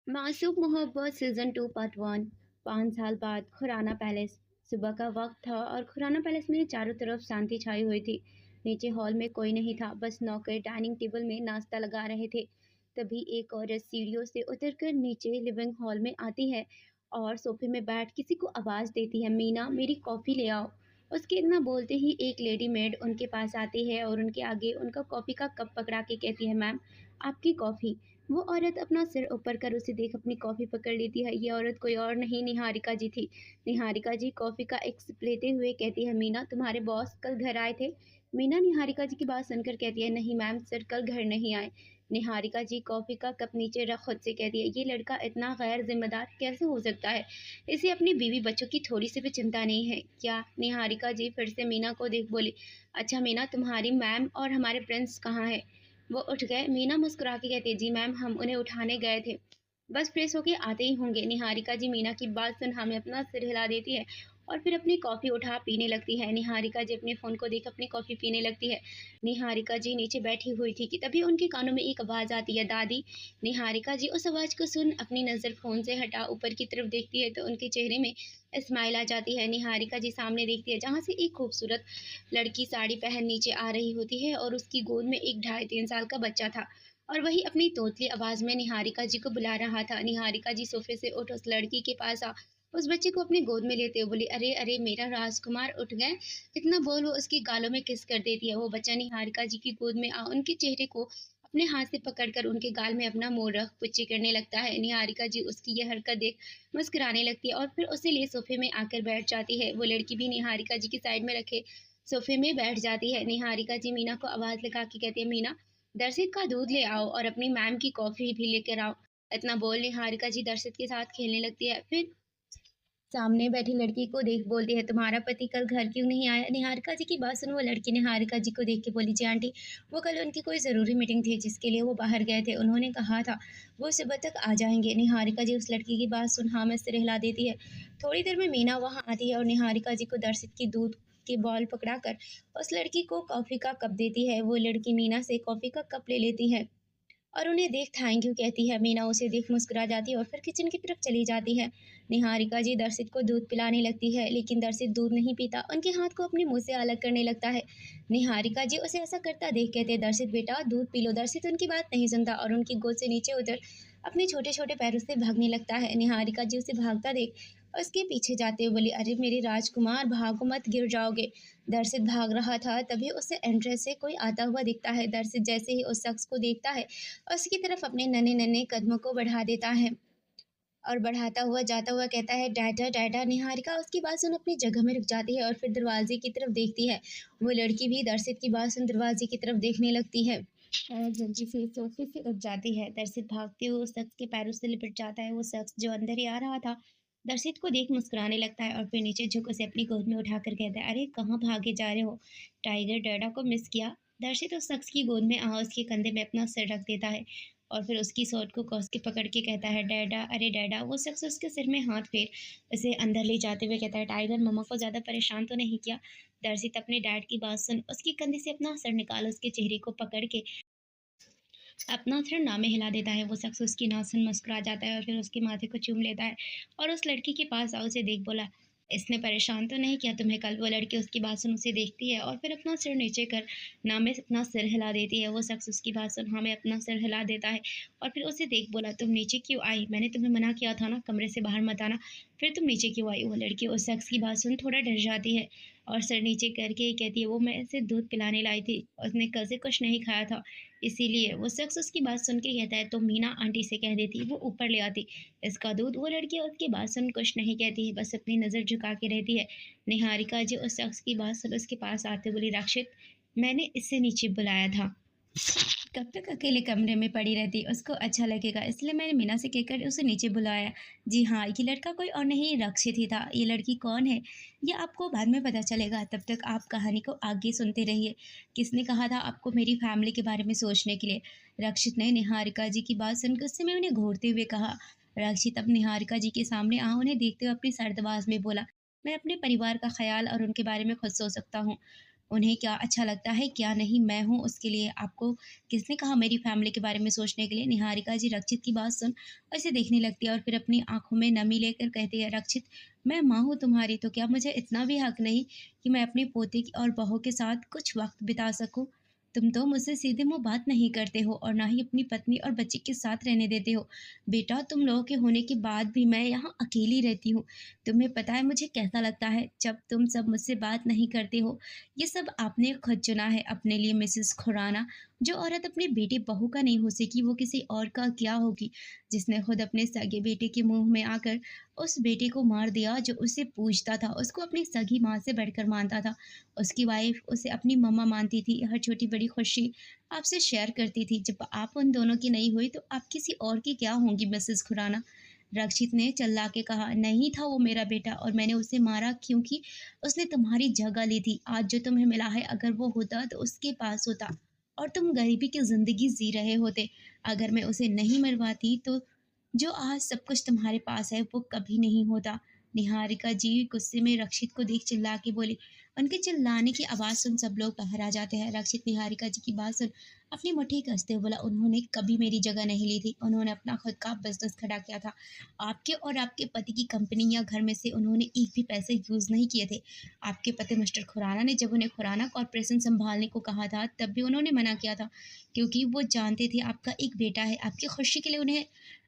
मासूम मोहब्बत season 2 part 1। 5 साल बाद खुराना पैलेस। सुबह का वक्त था और खुराना पैलेस में चारों तरफ शांति छाई हुई थी। नीचे हॉल में कोई नहीं था, बस नौकर डाइनिंग टेबल में नाश्ता लगा रहे थे। तभी एक औरत सीढ़ियों से उतरकर नीचे लिविंग हॉल में आती है और सोफे में बैठ किसी को आवाज़ देती है, मीना मेरी कॉफ़ी ले आओ। उसके इतना बोलते ही एक लेडी मेड उनके पास आती है और उनके आगे उनका कॉफ़ी का कप पकड़ा के कहती है, मैम आपकी कॉफ़ी। वो औरत अपना सिर ऊपर कर उसे देख अपनी कॉफ़ी पकड़ लेती है। ये औरत कोई और नहीं, निहारिका जी थी। निहारिका जी कॉफ़ी का एक सिप लेते हुए कहती है, मीना तुम्हारे बॉस कल घर आए थे? मीना निहारिका जी की बात सुनकर कहती है, नहीं मैम सर कल घर नहीं आए। निहारिका जी कॉफ़ी का कप नीचे रख खुद से कहती है, ये लड़का इतना गैर जिम्मेदार कैसे हो सकता है? इसे अपनी बीवी बच्चों की थोड़ी सी भी चिंता नहीं है क्या? निहारिका जी फिर से मीना को देख बोली, अच्छा मीना तुम्हारी मैम और हमारे प्रिंस कहाँ है? वो उठ गए। मीना मुस्कुरा के कहती है, जी मैम हम उन्हें उठाने गए थे, बस फ्रेश होके आते ही होंगे। निहारिका जी मीना की बात सुन हमें अपना सिर हिला देती है और फिर अपनी कॉफ़ी उठा पीने लगती है। निहारिका जी अपने फ़ोन को देख अपनी कॉफ़ी पीने लगती है। निहारिका जी नीचे बैठी हुई थी कि तभी उनके कानों में एक आवाज़ आती है, दादी। निहारिका जी उस आवाज़ को सुन अपनी नज़र फ़ोन से हटा ऊपर की तरफ देखती है तो उनके चेहरे में स्माइल आ जाती है। निहारिका जी सामने देखती है जहाँ से एक खूबसूरत लड़की साड़ी पहन नीचे आ रही होती है और उसकी गोद में एक 2.5-3 साल का बच्चा था और वही अपनी तोतली आवाज़ में निहारिका जी को बुला रहा था। निहारिका जी सोफे से उठ उस लड़की के पास आ उस बच्चे को अपनी गोद में लेते हुए बोली, अरे अरे मेरा राजकुमार उठ गए। इतना बोल वो उसके गालों में किस कर देती है। वो बच्चा निहारिका जी की गोद में आ उनके चेहरे को अपने हाथ से पकड़कर उनके गाल में अपना मुंह रख पुच्ची करने लगता है। निहारिका जी उसकी यह हरकत देख मुस्कुराने लगती है और फिर उसे लिए सोफे में आकर बैठ जाती है। वो लड़की भी निहारिका जी की साइड में रखे सोफे में बैठ जाती है। निहारिका जी मीना को आवाज़ लगा के कहती है, मीना दर्शित का दूध ले आओ और अपनी मैम की कॉफ़ी भी लेकर आओ। इतना बोल निहारिका जी दर्शित के साथ खेलने लगती है। फिर सामने बैठी लड़की को देख बोलती है, तुम्हारा पति कल घर क्यों नहीं आया? निहारिका जी की बात सुन वो लड़की निहारिका जी को देख के बोली, जी आंटी वो कल उनकी कोई ज़रूरी मीटिंग थी जिसके लिए वो बाहर गए थे। उन्होंने कहा था वो सुबह तक आ जाएंगे। निहारिका जी उस लड़की की बात सुन हाँ में सिर हिला देती है। थोड़ी देर में मीना वहाँ आती है और निहारिका जी को दर्शित की दूध की बॉल पकड़ाकर उस लड़की को कॉफ़ी का कप देती है। वो लड़की मीना से कॉफ़ी का कप ले लेती है और उन्हें देख थैंक यू कहती है। मीना उसे देख मुस्कुरा जाती है और फिर किचन की तरफ चली जाती है। निहारिका जी दर्शित को दूध पिलाने लगती है लेकिन दर्शित दूध नहीं पीता, उनके हाथ को अपने मुंह से अलग करने लगता है। निहारिका जी उसे ऐसा करता देख कहते, दर्शित बेटा दूध पी लो। दर्शित उनकी बात नहीं सुनता और उनकी गोद से नीचे उतर अपने छोटे छोटे पैरों से भागने लगता है। निहारिका जी उसे भागता देख उसके पीछे जाते हुए बोली, अरे मेरे राजकुमार भागो मत, गिर जाओगे। दर्शित भाग रहा था तभी उसे एंट्रेंस से कोई आता हुआ दिखता है। दर्शित जैसे ही उस शख्स को देखता है उसकी तरफ अपने नन्हे-नन्हे कदमों को बढ़ा देता है और बढ़ाता हुआ जाता हुआ कहता है, डैडा डैडा। निहारिका उसकी बात सुन अपनी जगह में रुक जाती है और फिर दरवाजे की तरफ देखती है। वो लड़की भी दर्शित की बात सुन दरवाजे की तरफ देखने लगती है और जल्दी से सोफे से उठ जाती है। दर्शित भागते हुए उस शख्स के पैरों से लिपट जाता है। वो शख्स जो अंदर ही आ रहा था दर्शित को देख मुस्कुराने लगता है और फिर नीचे झुक उसे अपनी गोद में उठाकर कहता है, अरे कहाँ भागे जा रहे हो? टाइगर डैडा को मिस किया? दर्शित उस शख्स की गोद में आ उसके कंधे में अपना सिर रख देता है और फिर उसकी शर्ट को कस के पकड़ के कहता है, डैडा अरे डैडा। वो शख्स उसके सिर में हाथ फेर उसे अंदर ले जाते हुए कहता है, टाइगर मम्मा को ज़्यादा परेशान तो नहीं किया? दर्शित अपने डैड की बात सुन उसके कंधे से अपना सर निकाल उसके चेहरे को पकड़ के अपना सिर ना में हिला देता है। वो शख्स उसकी ना सुन मुस्कुरा जाता है और फिर उसके माथे को चूम लेता है और उस लड़की के पास आ उसे देख बोला, इसने परेशान तो नहीं किया तुम्हें कल? वो लड़की उसकी बात सुन उसे देखती है और फिर अपना सिर नीचे कर ना में अपना सिर हिला देती है। वो शख्स उसकी बात सुन हाँ में अपना सिर हिला देता है और फिर उसे देख बोला, तुम नीचे क्यों आई? मैंने तुम्हें मना किया था ना कमरे से बाहर मत आना, फिर तुम नीचे क्यों आई? वो लड़की उस शख्स की बात सुन थोड़ा डर जाती है और सिर नीचे करके कहती है, वो मैं इसे दूध पिलाने लाई थी, उसने कल से कुछ नहीं खाया था इसीलिए। वो शख्स उसकी बात सुन के कहता है, तो मीना आंटी से कह देती वो ऊपर ले आती इसका दूध। वो लड़की उसकी बात सुन कुछ नहीं कहती है, बस अपनी नज़र झुका के रहती है। निहारिका जी उस शख्स की बात सुन उसके पास आते बोली, रक्षित मैंने इससे नीचे बुलाया था, कब तक अकेले कमरे में पड़ी रहती, उसको अच्छा लगेगा इसलिए मैंने मीना से कहकर उसे नीचे बुलाया। जी हाँ, ये लड़का कोई और नहीं रक्षित ही था। ये लड़की कौन है ये आपको बाद में पता चलेगा, तब तक आप कहानी को आगे सुनते रहिए। किसने कहा था आपको मेरी फैमिली के बारे में सोचने के लिए? रक्षित ने निहारिका जी की बात सुनकर उस समय उन्हें घूरते हुए कहा। रक्षित अब निहारिका जी के सामने आ उन्हें देखते हुए अपनी सर्द आवाज में बोला, मैं अपने परिवार का ख्याल और उनके बारे में खुद सोच सकता हूँ। उन्हें क्या अच्छा लगता है, क्या नहीं, मैं हूँ उसके लिए। आपको किसने कहा मेरी फैमिली के बारे में सोचने के लिए? निहारिका जी रक्षित की बात सुन ऐसे देखने लगती है और फिर अपनी आँखों में नमी लेकर कहती है, "रक्षित, मैं माँ हूँ तुम्हारी, तो क्या मुझे इतना भी हक नहीं कि मैं अपनी पोते की और बहू के साथ कुछ वक़्त बिता सकूँ? तुम तो मुझसे सीधे मुँह बात नहीं करते हो और ना ही अपनी पत्नी और बच्चे के साथ रहने देते हो। बेटा, तुम लोगों के होने के बाद भी मैं यहाँ अकेली रहती हूँ। तुम्हें पता है मुझे कैसा लगता है जब तुम सब मुझसे बात नहीं करते हो। ये सब आपने खुद चुना है अपने लिए मिसेस खुराना। जो औरत अपने बेटे बहू का नहीं हो सकी वो किसी और का क्या होगी? जिसने खुद अपने सगे बेटे के मुँह में आकर उस बेटे को मार दिया जो उसे पूजता था, उसको अपनी सगी माँ से बढ़कर मानता था। उसकी वाइफ़ उसे अपनी मम्मा मानती थी, हर छोटी-बड़ी खुशी आपसे शेयर करती थी। जब आप उन दोनों की नहीं हुई तो आप किसी और की क्या होंगी मिसेस खुराना? रक्षित ने चिल्ला के कहा, नहीं था वो मेरा बेटा और मैंने उसे मारा क्योंकि उसने तुम्हारी जगह ली थी। आज जो तुम्हें मिला है अगर वो होता तो उसके पास होता और तुम गरीबी की ज़िंदगी जी रहे होते। अगर मैं उसे नहीं मरवाती तो जो आज सब कुछ तुम्हारे पास है वो कभी नहीं होता। निहारिका जी गुस्से में रक्षित को देख चिल्ला के बोली। उनके चिल्लाने की आवाज़ सुन सब लोग बाहर आ जाते हैं। रक्षित निहारिका जी की बात सुन अपनी मुट्ठी कसते हुए बोला, उन्होंने कभी मेरी जगह नहीं ली थी। उन्होंने अपना खुद का बिज़नेस खड़ा किया था। आपके और आपके पति की कंपनी या घर में से उन्होंने एक भी पैसे यूज़ नहीं किए थे। आपके पति मिस्टर खुराना ने जब उन्हें खुराना कॉर्पोरेशन सँभालने को कहा था, तब भी उन्होंने मना किया था, क्योंकि वो जानते थे आपका एक बेटा है। आपकी खुशी के लिए उन्हें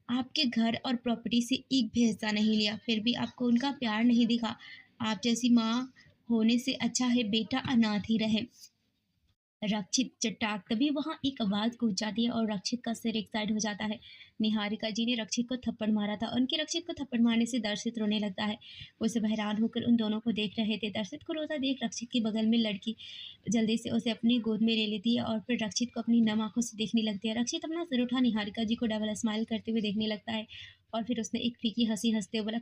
आपके घर और प्रॉपर्टी से एक भी हिस्सा नहीं लिया, फिर भी आपको उनका प्यार नहीं दिखा। आप जैसी माँ होने से अच्छा है बेटा अनाथ ही रहे। रक्षित चट्टाक तभी वहां एक आवाज गूंज जाती है और रक्षित का सिर एक साइड हो जाता है। निहारिका जी ने रक्षित को थप्पड़ मारा था। उनके रक्षित को थप्पड़ मारने से दर्शित रोने लगता है। वो सब हैरान होकर उन दोनों को देख रहे थे। दर्शित को रोता देख रक्षित के बगल में लड़की जल्दी से उसे अपनी गोद में ले लेती है और फिर रक्षित को अपनी नम आंखों से देखने लगती है। रक्षित अपना सिर उठा निहारिका जी को डबल स्माइल करते हुए देखने लगता है और फिर उसने एक फीकी हंसी हंसते हुए बोला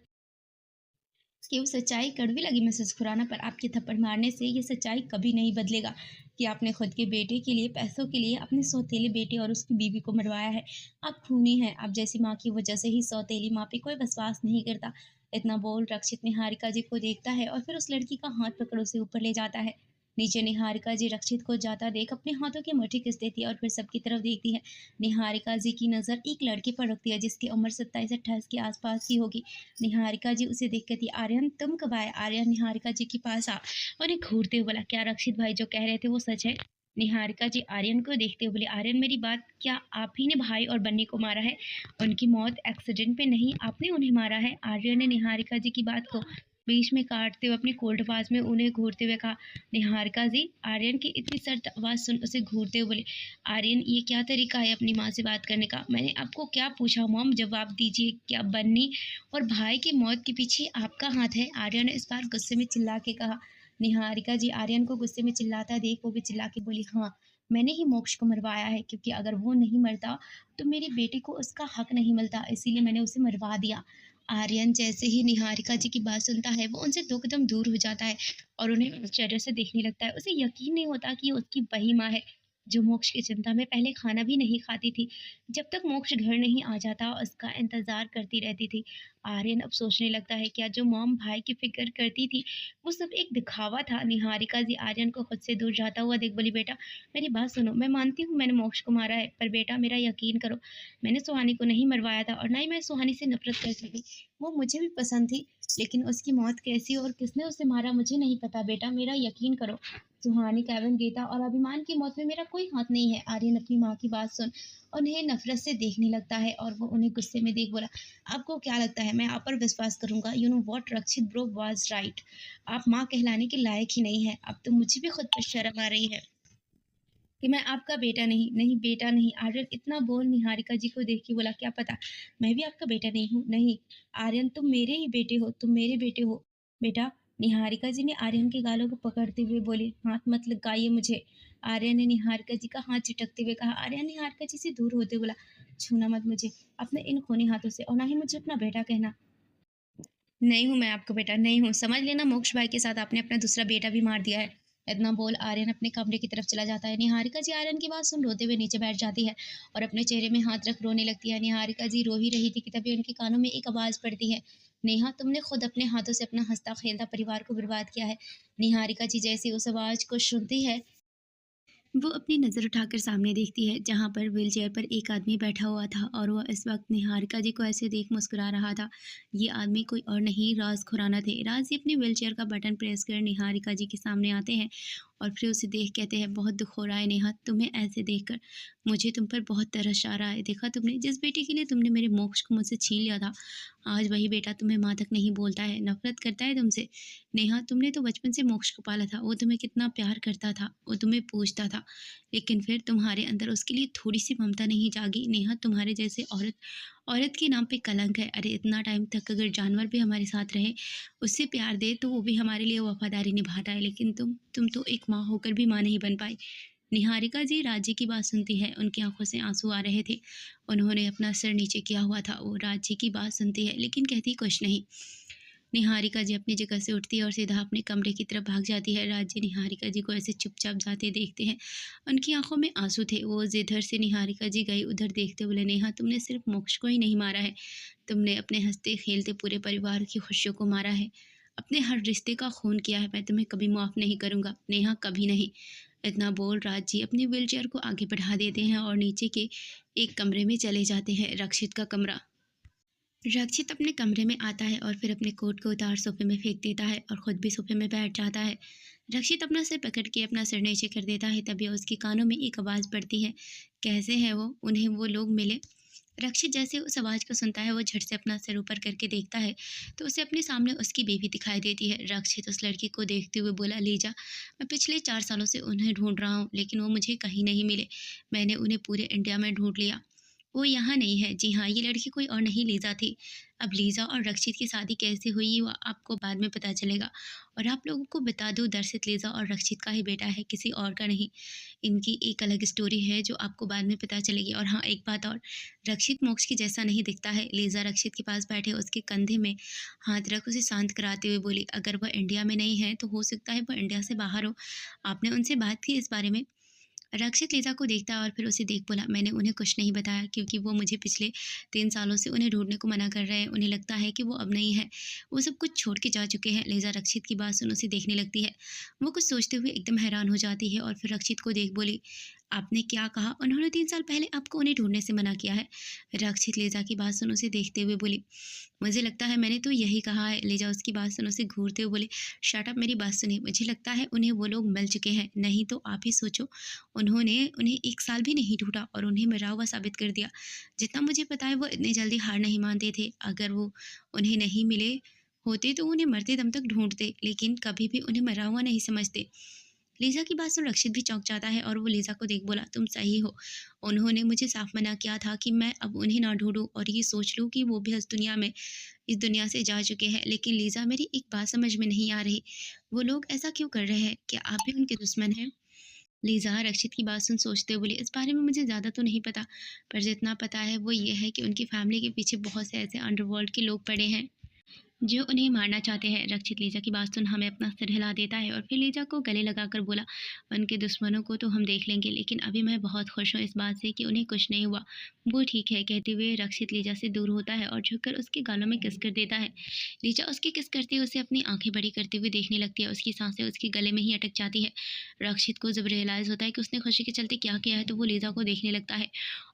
कि वो सच्चाई कड़वी लगी मिसेस खुराना, पर आपके थप्पड़ मारने से ये सच्चाई कभी नहीं बदलेगा कि आपने खुद के बेटे के लिए, पैसों के लिए अपने सौतेले बेटे और उसकी बीवी को मरवाया है। आप खूनी हैं। आप जैसी माँ की वजह से ही सौतेली माँ पे कोई विश्वास नहीं करता। इतना बोल रक्षित निहारिका जी को देखता है और फिर उस लड़की का हाथ पकड़ उसे ऊपर ले जाता है। नीचे निहारिका जी रक्षित को जाता देख अपने हाथों की मुट्ठी किस देती है और फिर सबकी तरफ देखती है। निहारिका जी की नज़र एक लड़के पर रुकती है जिसकी उम्र 27-28 के आसपास की होगी। निहारिका जी उसे देख कहती, आर्यन तुम कब आए? आर्यन निहारिका जी के पास आ और एक घूरते हुए बोला, क्या रक्षित भाई जो कह रहे थे वो सच है? निहारिका जी आर्यन को देखते हुए बोले, आर्यन मेरी बात, क्या आप ही ने भाई और बन्नी को मारा है? उनकी मौत एक्सीडेंट में नहीं, आपने उन्हें मारा है। आर्यन ने निहारिका जी की बात को बीच में काटते हुए अपनी कोल्ड आवाज में उन्हें घूरते हुए कहा। निहारिका जी आर्यन की इतनी सर्द आवाज सुन उसे घूरते हुए बोले, आर्यन ये क्या तरीका है अपनी माँ से बात करने का? मैंने आपको क्या पूछा मॉम, जवाब दीजिए। क्या बन्नी और भाई की मौत के पीछे आपका हाथ है? आर्यन ने इस बार गुस्से में चिल्ला के कहा। निहारिका जी आर्यन को गुस्से में चिल्लाता देख वो भी चिल्ला के बोली, हाँ मैंने ही मोक्ष को मरवाया है, क्योंकि अगर वो नहीं मरता तो मेरे बेटे को उसका हक नहीं मिलता, इसीलिए मैंने उसे मरवा दिया। आर्यन जैसे ही निहारिका जी की बात सुनता है वो उनसे दो कदम दूर हो जाता है और उन्हें आश्चर्य से देखने लगता है। उसे यकीन नहीं होता कि ये उसकी वही माँ है जो मोक्ष की चिंता में पहले खाना भी नहीं खाती थी। जब तक मोक्ष घर नहीं आ जाता उसका इंतजार करती रहती थी। आर्यन अब सोचने लगता है क्या जो मॉम भाई की फिक्र करती थी वो सब एक दिखावा था। निहारिका जी आर्यन को खुद से दूर जाता हुआ देख बोली, बेटा मेरी बात सुनो, मैं मानती हूँ मैंने मोक्ष को मारा है, पर बेटा मेरा यकीन करो, मैंने सुहानी को नहीं मरवाया था और ना ही मैं सुहानी से नफरत करती थी। वो मुझे भी पसंद थी, लेकिन उसकी मौत कैसी और किसने उसे मारा मुझे नहीं पता। बेटा मेरा यकीन करो, सुहानी, केविन, गीता और अभिमान की मौत में मेरा कोई हाथ नहीं है। आर्यन अपनी माँ की बात सुन उन्हें नफरत से देखने लगता है और वो उन्हें गुस्से में देख बोला, आपको क्या लगता है मैं आप पर विश्वास करूंगा? You know what, Rakshit bro was right. आप माँ कहलाने के लायक ही नहीं है। अब तो मुझे भी खुद पर शर्म आ रही है कि मैं आपका बेटा नहीं, नहीं बेटा नहीं। आर्यन इतना बोल निहारिका जी को देख के बोला, क्या पता मैं भी आपका बेटा नहीं हूँ। नहीं आर्यन, तुम मेरे ही बेटे हो, तुम मेरे बेटे हो बेटा। निहारिका जी ने आर्यन के गालों को पकड़ते हुए बोले, हाथ मत लगाइए मुझे। आर्यन ने निहारिका जी का हाथ झटकते हुए कहा। आर्यन निहारिका जी से दूर होते बोला, छूना मत मुझे अपने इन खूनी हाथों से, और ना ही मुझे अपना बेटा कहना। नहीं हूँ मैं आपका बेटा, नहीं हूँ। समझ लेना मोक्ष भाई के साथ आपने अपना दूसरा बेटा भी मार दिया है। इतना बोल आर्यन अपने कमरे की तरफ चला जाता है। निहारिका जी आर्यन की बात सुन रोते हुए नीचे बैठ जाती है और अपने चेहरे में हाथ रख रोने लगती है। निहारिका जी रो ही रही थी कि तभी उनके कानों में एक आवाज़ पड़ती है, नेहा तुमने खुद अपने हाथों से अपना हंसता खेलता परिवार को बर्बाद किया है। निहारिका जी जैसे उस आवाज़ को सुनती है, वो अपनी नज़र उठाकर सामने देखती है जहाँ पर व्हीलचेयर पर एक आदमी बैठा हुआ था और वह इस वक्त निहारिका जी को ऐसे देख मुस्कुरा रहा था। ये आदमी कोई और नहीं राज खुराना थे। राज जी अपनी व्हीलचेयर का बटन प्रेस कर निहारिका जी के सामने आते हैं और फिर उसे देख कहते हैं, बहुत दुख हो रहा है नेहा तुम्हें ऐसे देखकर। मुझे तुम पर बहुत तरस आ रहा है। देखा तुमने जिस बेटे के लिए तुमने मेरे मोक्ष को मुझसे छीन लिया था, आज वही बेटा तुम्हें माँ तक नहीं बोलता है, नफरत करता है तुमसे। नेहा तुमने तो बचपन से मोक्ष को पाला था, वो तुम्हें कितना प्यार करता था, वो तुम्हें पूछता था, लेकिन फिर तुम्हारे अंदर उसके लिए थोड़ी सी ममता नहीं जागी। नेहा तुम्हारे जैसे औरत औरत के नाम पे कलंक है। अरे इतना टाइम तक अगर जानवर भी हमारे साथ रहे, उससे प्यार दे तो वो भी हमारे लिए वफादारी निभाता है, लेकिन तुम तो एक माँ होकर भी माँ नहीं बन पाई। निहारिका जी राज्य की बात सुनती है, उनकी आंखों से आंसू आ रहे थे। उन्होंने अपना सिर नीचे किया हुआ था। वो राज्य की बात सुनती है लेकिन कहती कुछ नहीं। निहारिका जी अपनी जगह से उठती है और सीधा अपने कमरे की तरफ भाग जाती है। राज्य निहारिका जी को ऐसे चुपचाप जाते देखते हैं। उनकी आंखों में आंसू थे। वो जिधर से निहारिका जी गई उधर देखते बोले, नेहा तुमने सिर्फ मोक्ष को ही नहीं मारा है, तुमने अपने हंसते खेलते पूरे परिवार की खुशियों को मारा है, अपने हर रिश्ते का खून किया है। मैं तुम्हें कभी माफ़ नहीं करूँगा नेहा, कभी नहीं। इतना बोल राज जी अपनी व्हीलचेयर को आगे बढ़ा देते हैं और नीचे के एक कमरे में चले जाते हैं, रक्षित का कमरा। रक्षित अपने कमरे में आता है और फिर अपने कोट को उतार सोफे में फेंक देता है और खुद भी सोफे में बैठ जाता है। रक्षित अपना सिर पकड़ के अपना सिर नीचे कर देता है। तभी उसके कानों में एक आवाज़ पड़ती है, कैसे हैं वो, उन्हें वो लोग मिले। रक्षित जैसे उस आवाज़ को सुनता है वो झट से अपना सिर ऊपर करके देखता है तो उसे अपने सामने उसकी बीवी दिखाई देती है। रक्षित उस लड़की को देखते हुए बोला, लीजा मैं पिछले 4 सालों से उन्हें ढूंढ रहा हूँ लेकिन वो मुझे कहीं नहीं मिले। मैंने उन्हें पूरे इंडिया में ढूंढ लिया, वो यहाँ नहीं है। जी हाँ, ये लड़की कोई और नहीं लीज़ा थी। अब लीज़ा और रक्षित की शादी कैसे हुई वो आपको बाद में पता चलेगा। और आप लोगों को बता दूँ, दरअसल लीज़ा और रक्षित का ही बेटा है, किसी और का नहीं। इनकी एक अलग स्टोरी है जो आपको बाद में पता चलेगी। और हाँ, एक बात और, रक्षित मोक्ष के जैसा नहीं दिखता है। लीज़ा रक्षित के पास बैठे उसके कंधे में हाथ रख उसे शांत कराते हुए बोली, अगर वह इंडिया में नहीं है तो हो सकता है वह इंडिया से बाहर हो। आपने उनसे बात की इस बारे में? रक्षित लीज़ा को देखता है और फिर उसे देख बोला, मैंने उन्हें कुछ नहीं बताया क्योंकि वो मुझे पिछले 3 सालों से उन्हें ढूंढने को मना कर रहे हैं। उन्हें लगता है कि वो अब नहीं है, वो सब कुछ छोड़ के जा चुके हैं। लीज़ा रक्षित की बात सुन उसे देखने लगती है। वो कुछ सोचते हुए एकदम हैरान हो जाती है और फिर रक्षित को देख बोली, आपने क्या कहा, उन्होंने 3 साल पहले आपको उन्हें ढूंढने से मना किया है? रक्षित लीज़ा की बात सुन उसे देखते हुए बोली, मुझे लगता है मैंने तो यही कहा है। लीज़ा उसकी बात सुन उसे घूरते हुए बोली, शट अप, मेरी बात सुनिए। मुझे लगता है उन्हें वो लोग मिल चुके हैं, नहीं तो आप ही सोचो, उन्होंने उन्हें 1 साल भी नहीं ढूँढा और उन्हें मरा हुआ साबित कर दिया। जितना मुझे पता है वो इतनी जल्दी हार नहीं मानते थे। अगर वो उन्हें नहीं मिले होते तो उन्हें मरते दम तक ढूँढते, लेकिन कभी भी उन्हें मरा हुआ नहीं समझते। लीज़ा की बात सुन रक्षित भी चौंक जाता है और वो लीज़ा को देख बोला, तुम सही हो। उन्होंने मुझे साफ मना किया था कि मैं अब उन्हें ना ढूँढूँ और ये सोच लूँ कि वो भी इस दुनिया से जा चुके हैं। लेकिन लीज़ा मेरी एक बात समझ में नहीं आ रही, वो लोग ऐसा क्यों कर रहे हैं? क्या आप भी उनके दुश्मन हैं? लीज़ा रक्षित की बात सुन सोचते हुए बोली, इस बारे में मुझे ज़्यादा तो नहीं पता, पर जितना पता है वो ये है कि उनकी फैमिली के पीछे बहुत से ऐसे अंडरवर्ल्ड के लोग पड़े हैं जो उन्हें मारना चाहते हैं। रक्षित लीजा की बात सुन हमें अपना सिर हिला देता है और फिर लीजा को गले लगाकर बोला, उनके दुश्मनों को तो हम देख लेंगे, लेकिन अभी मैं बहुत खुश हूँ इस बात से कि उन्हें कुछ नहीं हुआ। वो ठीक है, कहते हुए रक्षित लीजा से दूर होता है और झुककर उसके गालों में किस कर देता है। लीजा उसकी किस करते हुए उसे अपनी आंखें बड़ी करते हुए देखने लगती है। उसकी सांसें उसके गले में ही अटक जाती है। रक्षित को जब रियलाइज़ होता है कि उसने खुशी के चलते क्या किया है तो वो लीजा को देखने लगता है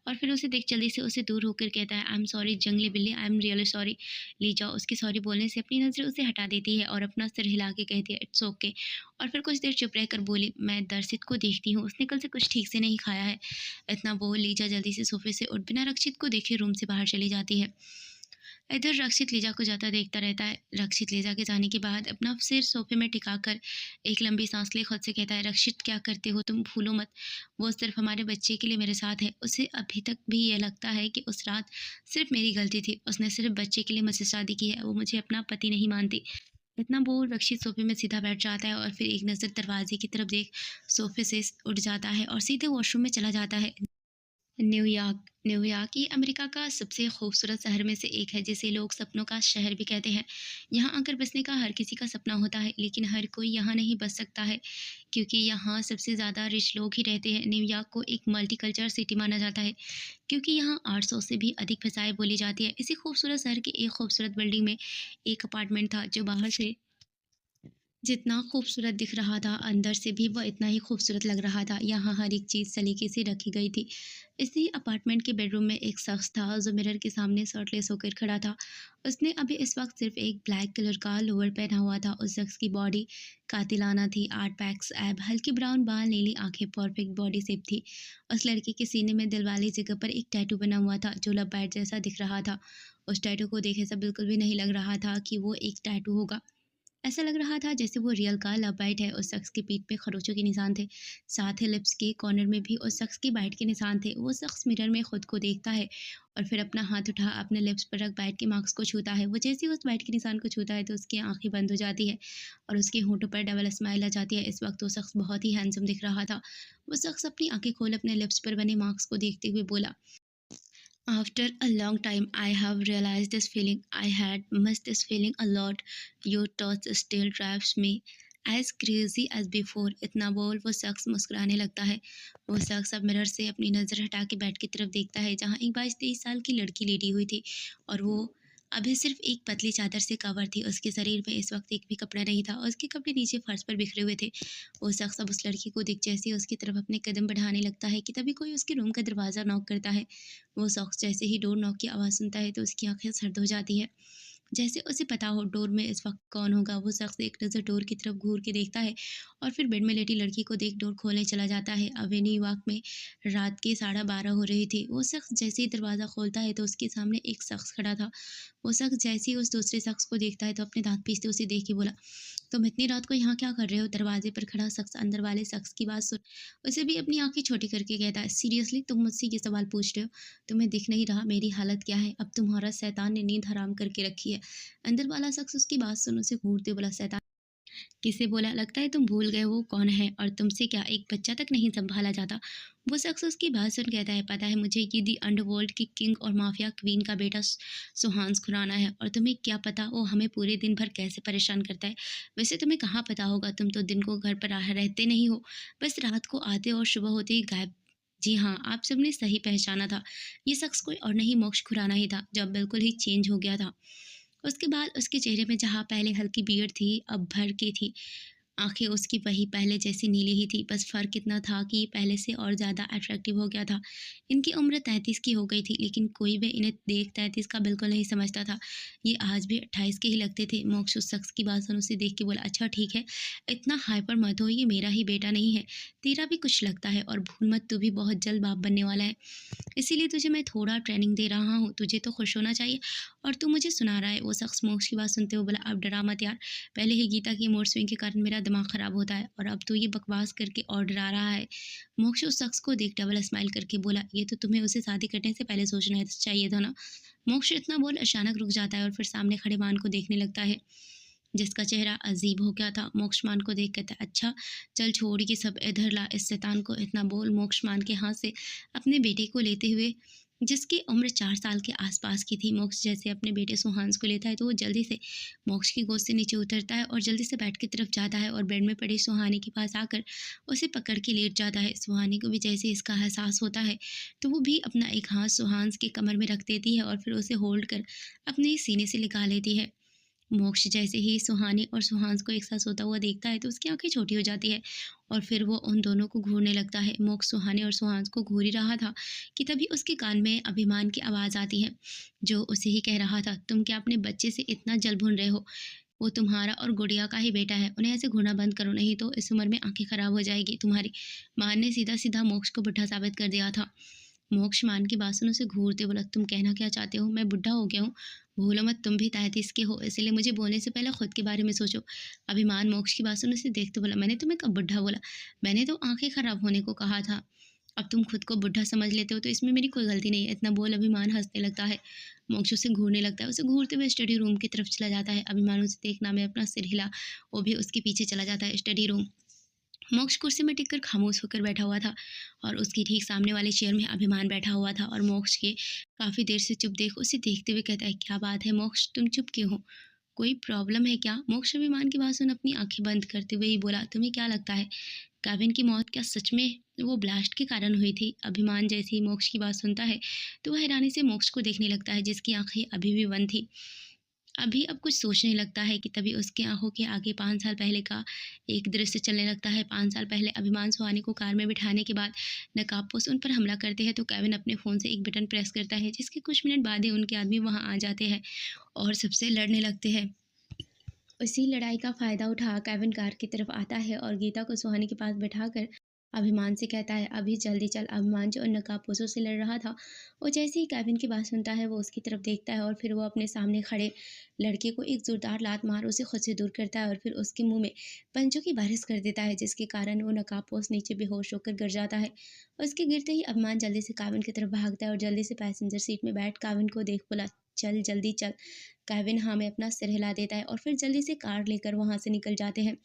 और फिर उसे देख जल्दी से उसे दूर होकर कहता है, आई एम सॉरी जंगली बिल्ली, I am really sorry. Lisa उसकी सॉरी बोलने से अपनी नज़रें उसे हटा देती है और अपना सिर हिला के कहती है, इट्स ओके। और फिर कुछ देर चुप रहकर बोली, मैं दर्शित को देखती हूँ, उसने कल से कुछ ठीक से नहीं खाया है। इतना बोल लीजा जल्दी से सोफे से उठ बिना रक्षित को देखे रूम से बाहर चली जाती है। इधर रक्षित लीजा को जाता देखता रहता है। रक्षित लीजा के जाने के बाद अपना सिर सोफे में टिकाकर एक लंबी सांस ले खुद से कहता है, रक्षित क्या करते हो तुम, भूलो मत, वो सिर्फ हमारे बच्चे के लिए मेरे साथ है। उसे अभी तक भी ये लगता है कि उस रात सिर्फ मेरी गलती थी, उसने सिर्फ बच्चे के लिए मुझसे शादी की है, वो मुझे अपना पति नहीं मानती। इतना बोल रक्षित सोफे में सीधा बैठ जाता है और फिर एक नज़र दरवाजे की तरफ देख सोफे से उठ जाता है और सीधे वॉशरूम में चला जाता है। न्यूयॉर्क ये अमेरिका का सबसे खूबसूरत शहर में से एक है, जिसे लोग सपनों का शहर भी कहते हैं। यहाँ आकर बसने का हर किसी का सपना होता है, लेकिन हर कोई यहाँ नहीं बस सकता है, क्योंकि यहाँ सबसे ज़्यादा रिच लोग ही रहते हैं। न्यूयॉर्क को एक मल्टीकल्चरल सिटी माना जाता है, क्योंकि यहाँ 800 से भी अधिक भाषाएं बोली जाती है। इसी खूबसूरत शहर की एक खूबसूरत बिल्डिंग में एक अपार्टमेंट था, जो बाहर से जितना खूबसूरत दिख रहा था, अंदर से भी वह इतना ही खूबसूरत लग रहा था। यहाँ हर एक चीज़ सलीके से रखी गई थी। इसी अपार्टमेंट के बेडरूम में एक शख्स था, जो मिरर के सामने शर्टलेस होकर खड़ा था। उसने अभी इस वक्त सिर्फ एक ब्लैक कलर का लोअर पहना हुआ था। उस शख्स की बॉडी कातिलाना थी, 8 पैक्स एब, हल्की ब्राउन बाल, नीली आंखें, परफेक्ट बॉडी शेप थी। उस लड़के के सीने में दिल वाली जगह पर एक टैटू बना हुआ था, जो लव बैट जैसा दिख रहा था। उस टैटू को देखे से बिल्कुल भी नहीं लग रहा था कि वो एक टैटू होगा। ऐसा लग रहा था जैसे वो रियल का लव बाइट है। उस शख्स की पीठ पे खरोचों के निशान थे। साथ ही लिप्स के कॉर्नर में भी उस शख्स की बाइट के निशान थे। वो शख्स मिरर में खुद को देखता है और फिर अपना हाथ उठा अपने लिप्स पर रख बाइट के मार्क्स को छूता है। वो जैसे ही उस बाइट के निशान को छूता है तो उसकी आंखें बंद हो जाती है और उसके होंठों पर डबल स्माइल आ जाती है। इस वक्त वो शख्स बहुत ही हैंडसम दिख रहा था। वो शख्स अपनी आंखें खोल अपने लिप्स पर बने मार्क्स को देखते हुए बोला, After a long time, I have realized this feeling. I had missed this feeling a lot. Your touch still drives me as crazy as before. इतना बोल वो शख्स मुस्कुराने लगता है। वो शख्स अब मिरर से अपनी नज़र हटा के बेड की तरफ देखता है, जहाँ एक 22-23 साल की लड़की लेटी हुई थी और वो अभी सिर्फ एक पतली चादर से कवर थी। उसके शरीर में इस वक्त एक भी कपड़ा नहीं था और उसके कपड़े नीचे फर्श पर बिखरे हुए थे। वो शख्स अब उस लड़की को देख जैसे ही उसकी तरफ अपने कदम बढ़ाने लगता है कि तभी कोई उसके रूम का दरवाज़ा नॉक करता है। वो शख्स जैसे ही डोर नॉक की आवाज़ सुनता है तो उसकी आंखें सर्द हो जाती है। जैसे उसे पता हो डोर में इस वक्त कौन होगा। वो शख्स एक नज़र डोर की तरफ घूर के देखता है और फिर बेड में लेटी लड़की को देख डोर खोलने चला जाता है। अब न्यूयॉर्क में रात के 12:30 हो रही थी। वो शख्स जैसे ही दरवाज़ा खोलता है तो उसके सामने एक शख्स खड़ा था। वो शख्स जैसे ही उस दूसरे शख्स को देखता है तो अपने दांत पीसते उसे देख के बोला, तुम इतनी रात को यहाँ क्या कर रहे हो? दरवाजे पर खड़ा शख्स अंदर वाले शख्स की बात सुन उसे भी अपनी आंखें छोटी करके कहता है, सीरियसली तुम मुझसे ये सवाल पूछ रहे हो? तुम्हें दिख नहीं रहा मेरी हालत क्या है? अब तुम्हारा शैतान ने नींद हराम करके रखी है। अंदर वाला शख्स उसकी बात सुन उसे घूरते बोला, शैतान किसे बोला? लगता है तुम भूल गए वो कौन है और तुमसे क्या एक बच्चा तक नहीं संभाला जाता? वो शख्स उसकी बात सुन कहता है, पता है मुझे ये दी अंडरवर्ल्ड की किंग और माफिया क्वीन का बेटा सुहांस खुराना है और तुम्हें क्या पता वो हमें पूरे दिन भर कैसे परेशान करता है। वैसे तुम्हें कहाँ पता होगा, तुम तो दिन को घर पर रहते नहीं हो, बस रात को आते और सुबह होते ही गायब। जी हाँ, आप सबने सही पहचाना था। ये शख्स कोई और नहीं मोक्ष खुराना ही था, जो अब बिल्कुल ही चेंज हो गया था। उसके बाद उसके चेहरे में जहाँ पहले हल्की बियर्ड थी, अब भर की थी। आँखें उसकी वही पहले जैसी नीली ही थी, बस फ़र्क इतना था कि ये पहले से और ज़्यादा अट्रैक्टिव हो गया था। इनकी उम्र 33 की हो गई थी, लेकिन कोई भी इन्हें देख 33 का बिल्कुल नहीं समझता था। ये आज भी 28 के ही लगते थे। मोक्ष उस शख्स की बात सुन उसे देख के बोला, अच्छा ठीक है, इतना हाइपर मत हो, ये मेरा ही बेटा नहीं है, तेरा भी कुछ लगता है और भूल मत तू भी बहुत जल्द बाप बनने वाला है। इसीलिए तुझे मैं थोड़ा ट्रेनिंग दे रहा हूँ, तुझे तो खुश होना चाहिए और तू मुझे सुना रहा है। वो शख्स मोक्ष की बात सुनते हुए बोला, अब डरा मत यार, पहले ही गीता की मूड स्विंग के कारण मेरा दिमाग ख़राब होता है और अब तो ये बकवास करके और डरा रहा है। मोक्ष उस शख्स को देख डबल स्माइल करके बोला, ये तो तुम्हें उसे शादी करने से पहले सोचना चाहिए था ना। मोक्ष इतना बोल अचानक रुक जाता है और फिर सामने खड़े मान को देखने लगता है, जिसका चेहरा अजीब हो गया था। मोक्ष मान को देख कहता है, अच्छा चल छोड़ ये सब, इधर ला इस शैतान को। इतना बोल मोक्ष मान के हाथ से अपने बेटे को लेते हुए, जिसकी उम्र 4 साल के आसपास की थी, मोक्ष जैसे अपने बेटे सुहांस को लेता है तो वो जल्दी से मोक्ष की गोद से नीचे उतरता है और जल्दी से बेड की तरफ जाता है और बेड में पड़े सुहानी के पास आकर उसे पकड़ के लेट जाता है। सुहानी को भी जैसे इसका एहसास होता है तो वो भी अपना एक हाथ सुहांस के कमर में रख देती है और फिर उसे होल्ड कर अपने सीने से निकाल लेती है। मोक्ष जैसे ही सुहानी और सुहांस को एक साथ सोता हुआ देखता है तो उसकी आंखें छोटी हो जाती है और फिर वो उन दोनों को घूरने लगता है। मोक्ष सुहानी और सुहांस को घूर ही रहा था कि तभी उसके कान में अभिमान की आवाज़ आती है, जो उसे ही कह रहा था, तुम क्या अपने बच्चे से इतना जल भून रहे हो? वो तुम्हारा और गुड़िया का ही बेटा है, उन्हें ऐसे घूरना बंद करो, नहीं तो इस उम्र में आंखें खराब हो जाएगी तुम्हारी। मान ने सीधा सीधा मोक्ष को बुढ़ा साबित कर दिया था। मोक्ष मान की बात सुन उसे घूरते बोला, तुम कहना क्या चाहते हो? मैं बुढ़ा हो गया हूँ? भूलो मत तुम भी 33 के हो, इसलिए मुझे बोलने से पहले खुद के बारे में सोचो। अभिमान मोक्ष की बात सुन उसे देखते बोला, मैंने तुम्हें कब बुढ़ा बोला? मैंने तो आंखें खराब होने को कहा था। अब तुम खुद को बुढ़ा समझ लेते हो तो इसमें मेरी कोई गलती नहीं है। इतना बोल अभिमान हंसने लगता है। मोक्ष उसे घूरने लगता है, उसे घूरते हुए स्टडी रूम की तरफ चला जाता है। अभिमान उसे देखना में अपना सिर हिला, वो भी उसके पीछे चला जाता है स्टडी रूम। मोक्ष कुर्सी में टिककर खामोश होकर बैठा हुआ था और उसके ठीक सामने वाले चेयर में अभिमान बैठा हुआ था और मोक्ष के काफ़ी देर से चुप देख उसे देखते हुए कहता है, क्या बात है मोक्ष, तुम चुप क्यों हो? कोई प्रॉब्लम है क्या? मोक्ष अभिमान की बात सुन अपनी आंखें बंद करते हुए ही बोला, तुम्हें क्या लगता है केविन की मौत क्या सच में वो ब्लास्ट के कारण हुई थी? अभिमान जैसे ही मोक्ष की बात सुनता है तो वह हैरानी से मोक्ष को देखने लगता है जिसकी आंखें अभी भी बंद थी। अभी अब कुछ सोचने लगता है कि तभी उसकी आंखों के आगे 5 साल पहले का एक दृश्य चलने लगता है। 5 साल पहले अभिमान सुहानी को कार में बिठाने के बाद नकाबपोश उन पर हमला करते हैं तो केविन अपने फ़ोन से एक बटन प्रेस करता है जिसके कुछ मिनट बाद ही उनके आदमी वहां आ जाते हैं और सबसे लड़ने लगते हैं। उसी लड़ाई का फ़ायदा उठा केविन कार की तरफ आता है और गीता को सुहानी के पास बैठाकर अभिमान से कहता है, अभी जल्दी चल। अभिमान जो उन नकाबपोशों से लड़ रहा था, वो जैसे ही केविन की बात सुनता है वो उसकी तरफ देखता है और फिर वो अपने सामने खड़े लड़के को एक ज़ोरदार लात मार उसे खुद से दूर करता है और फिर उसके मुंह में पंजों की बारिश कर देता है जिसके कारण वो नकाबपोश नीचे बेहोश होकर गिर जाता है। उसके गिरते ही अभिमान जल्दी से केविन की तरफ भागता है और जल्दी से पैसेंजर सीट में बैठ केविन को देख बोला, चल जल्दी चल। केविन हाँ में अपना सिर हिला देता है और फिर जल्दी से कार लेकर वहाँ से निकल जाते हैं।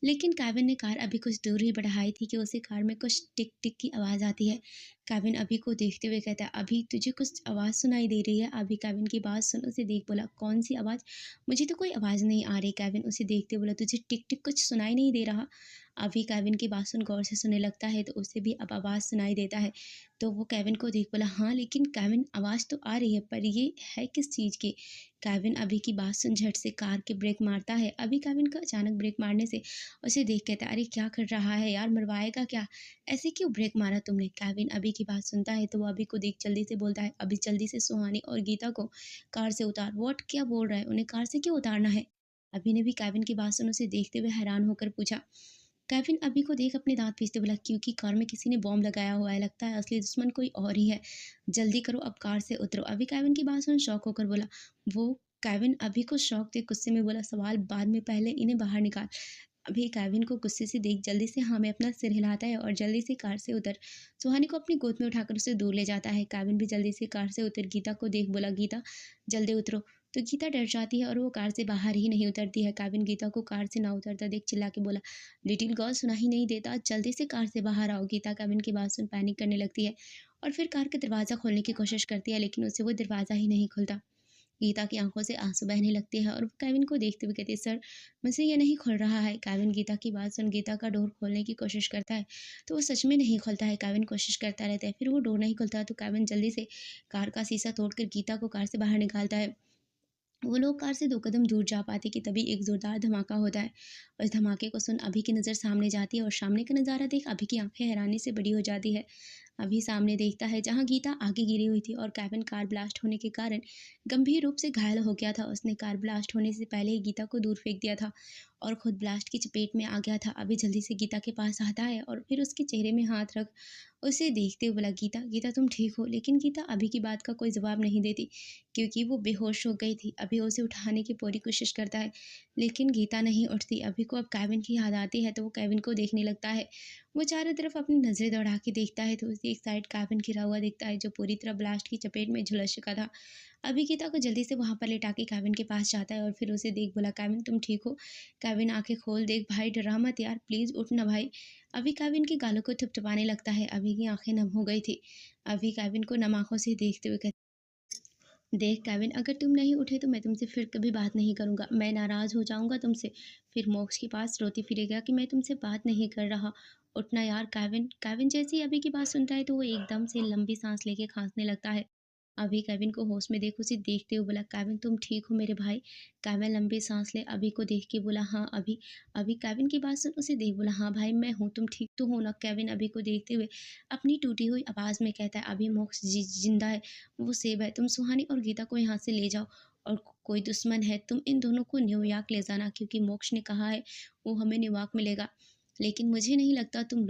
लेकिन केविन ने कार अभी कुछ दूर ही बढ़ाई थी कि उसे कार में कुछ टिक टिक की आवाज़ आती है। केविन अभी को देखते हुए कहता है, अभी तुझे कुछ आवाज़ सुनाई दे रही है? अभी केविन की बात सुन उसे देख बोला, कौन सी आवाज़? मुझे तो कोई आवाज़ नहीं आ रही। केविन उसे देखते बोला, तुझे टिक टिक कुछ सुनाई नहीं दे रहा? अभी केविन की बात सुन गौर से सुनने लगता है तो उसे भी अब आवाज़ सुनाई देता है। तो वो केविन को देख बोला, हाँ लेकिन केविन आवाज़ तो आ रही है पर ये है किस चीज़ की? केविन अभी की बात सुन झट से कार के ब्रेक मारता है। अभी केविन का अचानक ब्रेक मारने से उसे देख कहता है, अरे क्या कर रहा है यार, मरवाएगा क्या? ऐसे क्यों ब्रेक मारा तुमने? केविन अभी की बात सुनता है तो वो अभी को देख जल्दी से बोलता है, अभी जल्दी से सुहानी और गीता को कार से उतार। व्हाट, क्या बोल रहा है? उन्हें कार से क्यों उतारना है? अभी ने भी केविन की बात सुन उसे देखते हुए हैरान होकर पूछा। केविन अभी को देख अपने दांत पीसते बोला, क्योंकि कार में किसी ने बॉम्ब लगाया हुआ है, लगता है असली दुश्मन कोई और ही है। जल्दी करो अब कार से उतरो। अभी केविन की बात सुन शॉक होकर बोला। वो केविन अभी को शौक थे गुस्से में बोला, सवाल बाद में, पहले इन्हें बाहर निकाल। अभी केविन को गुस्से से देख जल्दी से हाँ में अपना सिर हिलाता है और जल्दी से कार से उतर सुहानी को अपनी गोद में उठाकर उसे दूर ले जाता है। केविन भी जल्दी से कार से उतर गीता को देख बोला, गीता जल्दी उतरो। तो गीता डर जाती है और वो कार से बाहर ही नहीं उतरती है। केविन गीता को कार से ना उतरता देख चिल्ला के बोला, लिटिल गर्ल सुना ही नहीं देता, जल्दी से कार से बाहर आओ। गीता केविन की बात सुन पैनिक करने लगती है और फिर कार का दरवाज़ा खोलने की कोशिश करती है लेकिन उससे वो दरवाज़ा ही नहीं खुलता। गीता की आंखों से आंसू बहने लगते हैं और वो केविन को देखते हुए कहती है, सर मुझसे ये नहीं खुल रहा है। केविन गीता की बात सुन गीता का डोर खोलने की कोशिश करता है तो वो सच में नहीं खुलता है। केविन कोशिश करता रहता है, फिर वो डोर नहीं खुलता तो केविन जल्दी से कार का शीशा तोड़कर गीता को कार से बाहर निकालता है। वो लोग कार से 2 कदम दूर जा पाते कि तभी एक ज़ोरदार धमाका होता है। उस धमाके को सुन अभी की नज़र सामने जाती है और सामने का नज़ारा देख अभी की आंखें हैरानी से बड़ी हो जाती है। अभी सामने देखता है जहाँ गीता आगे गिरी हुई थी और केविन कार ब्लास्ट होने के कारण गंभीर रूप से घायल हो गया था। उसने कार ब्लास्ट होने से पहले ही गीता को दूर फेंक दिया था और खुद ब्लास्ट की चपेट में आ गया था। अभी जल्दी से गीता के पास आता है और फिर उसके चेहरे में हाथ रख उसे देखते हुए बोला, गीता गीता तुम ठीक हो? लेकिन गीता अभी की बात का कोई जवाब नहीं देती क्योंकि वो बेहोश हो गई थी। अभी उसे उठाने की पूरी कोशिश करता है लेकिन गीता नहीं उठती। अभी को अब केविन की याद आती है तो वो केविन को देखने लगता है। वो चारों तरफ अपनी नज़रें दौड़ा के देखता है तो उसे एक साइड केविन गिरा हुआ दिखता है जो पूरी तरह ब्लास्ट की चपेट में झुलस चुका था। अभी गीता को जल्दी से वहाँ पर लेटा के केविन के पास जाता है और फिर उसे देख बोला, केविन तुम ठीक हो? केविन आंखें खोल, देख भाई डरा मत यार, प्लीज़ उठ ना भाई। अभी केविन के गालों को थपथपाने लगता है। अभी की आंखें नम हो गई थी। अभी केविन को नम आंखों से देखते हुए देख केविन, अगर तुम नहीं उठे तो मैं तुमसे फिर कभी बात नहीं करूँगा। मैं नाराज़ हो जाऊँगा तुमसे। फिर मोक्ष के पास रोती फिरेगा कि मैं तुमसे बात नहीं कर रहा। उठना यार केविन। केविन जैसे ही अभी की बात सुनता है तो वो एकदम से लंबी सांस लेके खांसने लगता है। अभी केविन को होश में देख उसे देखते हुए बोला, केविन तुम ठीक हो मेरे भाई? केविन लंबी सांस ले अभी को देख के बोला, हाँ अभी। अभी केविन की बात सुन उसे देख बोला, हाँ भाई मैं हूँ, तुम ठीक तो हो ना? केविन अभी को देखते हुए अपनी टूटी हुई आवाज़ में कहता है, अभी मोक्ष जिंदा है, वो सेब है। तुम सुहानी और गीता को यहाँ से ले जाओ और कोई दुश्मन है तुम इन दोनों को न्यूयॉर्क ले जाना क्योंकि मोक्ष ने कहा है वो हमें न्यूयॉर्क मिलेगा। लेकिन मुझे नहीं लगता तुम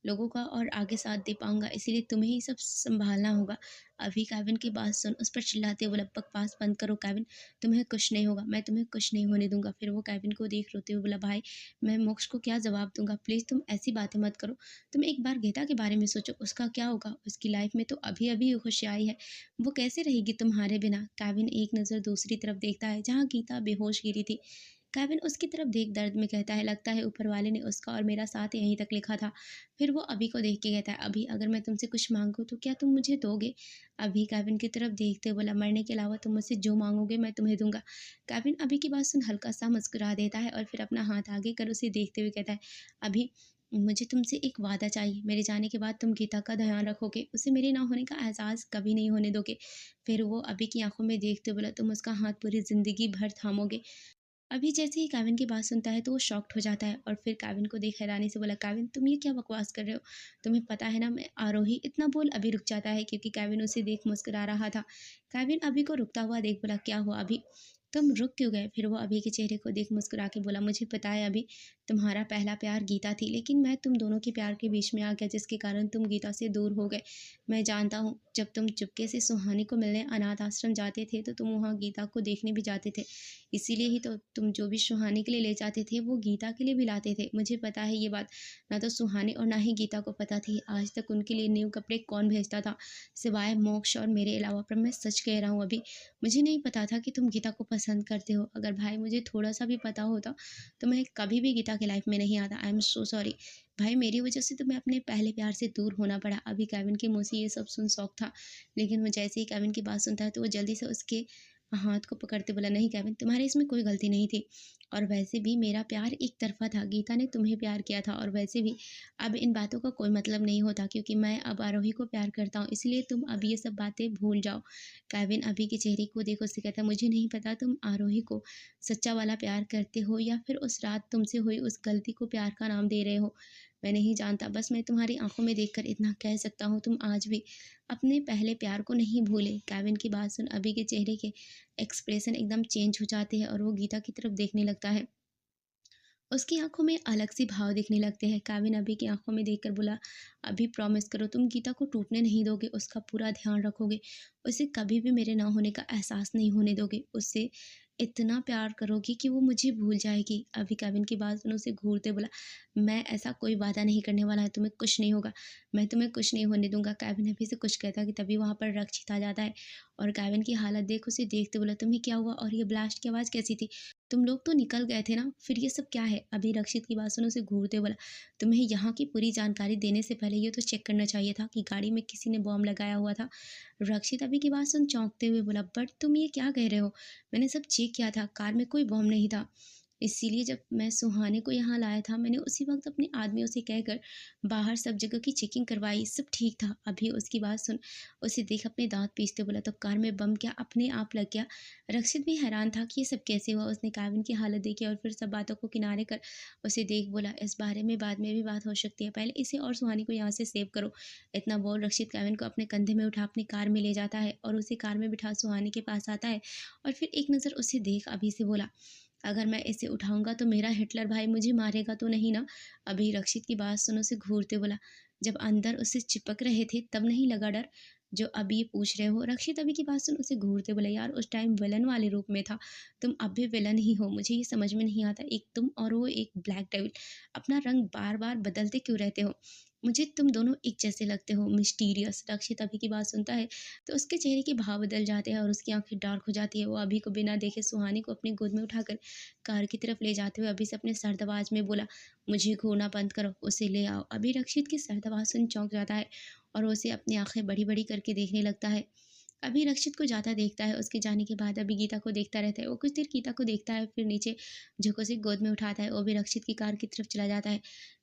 लोगों का और आगे साथ दे पाऊंगा, इसीलिए तुम्हें ही सब संभालना होगा। अभी केविन की बात सुन उस पर चिल्लाते बोला, बकवास बंद करो केविन, तुम्हें कुछ नहीं होगा, मैं तुम्हें कुछ नहीं होने दूंगा। फिर वो केविन को देख रोते हुए बोला, भाई मैं मोक्ष को क्या जवाब दूंगा? प्लीज़ तुम ऐसी बातें मत करो। तुम एक बार गीता के बारे में सोचो, उसका क्या होगा? उसकी लाइफ में तो अभी अभी खुशी आई है, वो कैसे रहेगी तुम्हारे बिना? केविन एक नज़र दूसरी तरफ देखता है जहाँ गीता बेहोश गिरी थी। केविन उसकी तरफ देख दर्द में कहता है, लगता है ऊपर वाले ने उसका और मेरा साथ यहीं तक लिखा था। फिर वो अभी को देख के कहता है, अभी अगर मैं तुमसे कुछ मांगूँ तो क्या तुम मुझे दोगे? अभी केविन की तरफ देखते हुए बोला, मरने के अलावा तुम मुझसे जो मांगोगे मैं तुम्हें दूंगा। केविन अभी की बात सुन हल्का सा मुस्कुरा देता है और फिर अपना हाथ आगे कर उसे देखते हुए कहता है, अभी मुझे तुमसे एक वादा चाहिए, मेरे जाने के बाद तुम गीता का ध्यान रखोगे, उसे मेरे ना होने का एहसास कभी नहीं होने दोगे। फिर वो अभी की आंखों में देखते हुए बोला, तुम उसका हाथ पूरी जिंदगी भर थामोगे। अभी जैसे ही केविन की बात सुनता है तो वो शॉक्ड हो जाता है और फिर केविन को देख हैरानी से बोला, केविन तुम ये क्या बकवास कर रहे हो? तुम्हें पता है ना मैं आरोही। इतना बोल अभी रुक जाता है क्योंकि केविन उसे देख मुस्कुरा रहा था। केविन अभी को रुकता हुआ देख बोला, क्या हुआ अभी, तुम रुक क्यों गए? फिर वो अभी के चेहरे को देख मुस्कुरा के बोला, मुझे पता है अभी तुम्हारा पहला प्यार गीता थी, लेकिन मैं तुम दोनों के प्यार के बीच में आ गया जिसके कारण तुम गीता से दूर हो गए। मैं जानता हूँ, जब तुम चुपके से सुहानी को मिलने अनाथ आश्रम जाते थे तो तुम वहाँ गीता को देखने भी जाते थे। इसीलिए ही तो तुम जो भी सुहानी के लिए ले जाते थे वो गीता के लिए भी लाते थे। मुझे पता है ये बात, ना तो सुहानी और ना ही गीता को पता थी आज तक उनके लिए न्यू कपड़े कौन भेजता था, सिवाय मोक्ष और मेरे अलावा। पर मैं सच कह रहा हूँ अभी, मुझे नहीं पता था कि तुम गीता को पसंद करते हो। अगर भाई मुझे थोड़ा सा भी पता होता तो मैं कभी भी गीता की लाइफ में नहीं आता। आई एम सो सॉरी भाई, मेरी वजह से तुम्हें अपने पहले प्यार से दूर होना पड़ा। अभी केविन के मुंह से ये सब सुन शौक था, लेकिन वो जैसे ही केविन की बात सुनता है तो वो जल्दी से उसके हाथ को पकड़ते बोला, नहीं केविन तुम्हारी इसमें कोई गलती नहीं थी, और वैसे भी मेरा प्यार एक तरफा था, गीता ने तुम्हें प्यार किया था। और वैसे भी अब इन बातों का कोई मतलब नहीं होता क्योंकि मैं अब आरोही को प्यार करता हूँ, इसलिए तुम अब ये सब बातें भूल जाओ। केविन अभी के चेहरे को देखो, उससे कहता है, मुझे नहीं पता तुम आरोही को सच्चा वाला प्यार करते हो या फिर उस रात तुमसे हुई उस गलती को प्यार का नाम दे रहे हो। मैं नहीं जानता, बस मैं तुम्हारी आंखों में देखकर इतना कह सकता हूँ, तुम आज भी अपने पहले प्यार को नहीं भूले। केविन की बात सुन अभी के चेहरे के एक्सप्रेशन एकदम चेंज हो जाते हैं और वो गीता की तरफ देखने लगता है। उसकी आंखों में अलग सी भाव दिखने लगते हैं। केविन अभी की आंखों में देखकर बोला, अभी प्रॉमिस करो तुम गीता को टूटने नहीं दोगे, उसका पूरा ध्यान रखोगे, उसे कभी भी मेरे ना होने का एहसास नहीं होने दोगे, उससे इतना प्यार करोगी कि वो मुझे भूल जाएगी। अभी केविन की बात सुनो उसे घूरते बोला, मैं ऐसा कोई वादा नहीं करने वाला है, तुम्हें कुछ नहीं होगा, मैं तुम्हें कुछ नहीं होने दूंगा। केविन अभी से कुछ कहता कि तभी वहां पर रक्षित आ जाता है और केविन की हालत देख उसे देखते बोला, तुम्हें क्या हुआ और ये ब्लास्ट की आवाज़ कैसी थी? तुम लोग तो निकल गए थे ना, फिर ये सब क्या है? अभी रक्षित की बात सुनो उसे घूरते बोला, तुम्हें यहाँ की पूरी जानकारी देने से पहले ये तो चेक करना चाहिए था कि गाड़ी में किसी ने बॉम्ब लगाया हुआ था। रक्षित अभी की बात सुन चौंकते हुए बोला, बट तुम ये क्या कह रहे हो? मैंने सब चेक किया था, कार में कोई बॉम्ब नहीं था। इसीलिए जब मैं सुहाने को यहाँ लाया था मैंने उसी वक्त अपने आदमियों से कहकर बाहर सब जगह की चेकिंग करवाई, सब ठीक था। अभी उसकी बात सुन उसे देख अपने दांत पीसते बोला, तो कार में बम क्या अपने आप लग गया? रक्षित भी हैरान था कि ये सब कैसे हुआ। उसने केविन की हालत देखी और फिर सब बातों को किनारे कर उसे देख बोला, इस बारे में बाद में भी बात हो सकती है, पहले इसे और सुहानी को यहाँ से सेव करो। इतना बोल रक्षित केविन को अपने कंधे में उठा अपनी कार में ले जाता है और उसे कार में बिठा सुहानी के पास आता है और फिर एक नज़र उसे देख अभी से बोला, अगर मैं इसे उठाऊंगा तो मेरा हिटलर भाई मुझे मारेगा तो नहीं ना? अभी रक्षित की बात सुनो उसे घूरते बोला, जब अंदर उसे चिपक रहे थे तब नहीं लगा डर, जो अभी ये पूछ रहे हो? रक्षित अभी की बात सुन उसे घूरते बोला, यार उस टाइम विलन वाले रूप में था, तुम अब भी विलन ही हो, मुझे ये समझ में नहीं आता, एक तुम और वो एक ब्लैक डेविल, अपना रंग बार बार बदलते क्यों रहते हो? मुझे तुम दोनों एक जैसे लगते हो, मिस्टीरियस। रक्षित अभी की बात सुनता है तो उसके चेहरे के भाव बदल जाते हैं और उसकी आंखें डार्क हो जाती है। वो अभी को बिना देखे सुहानी को अपनी गोद में उठाकर कार की तरफ ले जाते हुए अभी से अपने सर्द आवाज में बोला, मुझे घूरना बंद करो, उसे ले आओ। अभी रक्षित की सर्द आवाज सुन चौंक जाता है और उसे अपनी आंखें बड़ी बड़ी करके देखने लगता है। अभी रक्षित को जाता देखता है, उसके जाने के बाद अभी गीता को देखता रहता है। वो कुछ देर गीता को देखता है फिर नीचे झुक उसे गोद में उठाता है। वो भी रक्षित की कार की तरफ चला जाता है।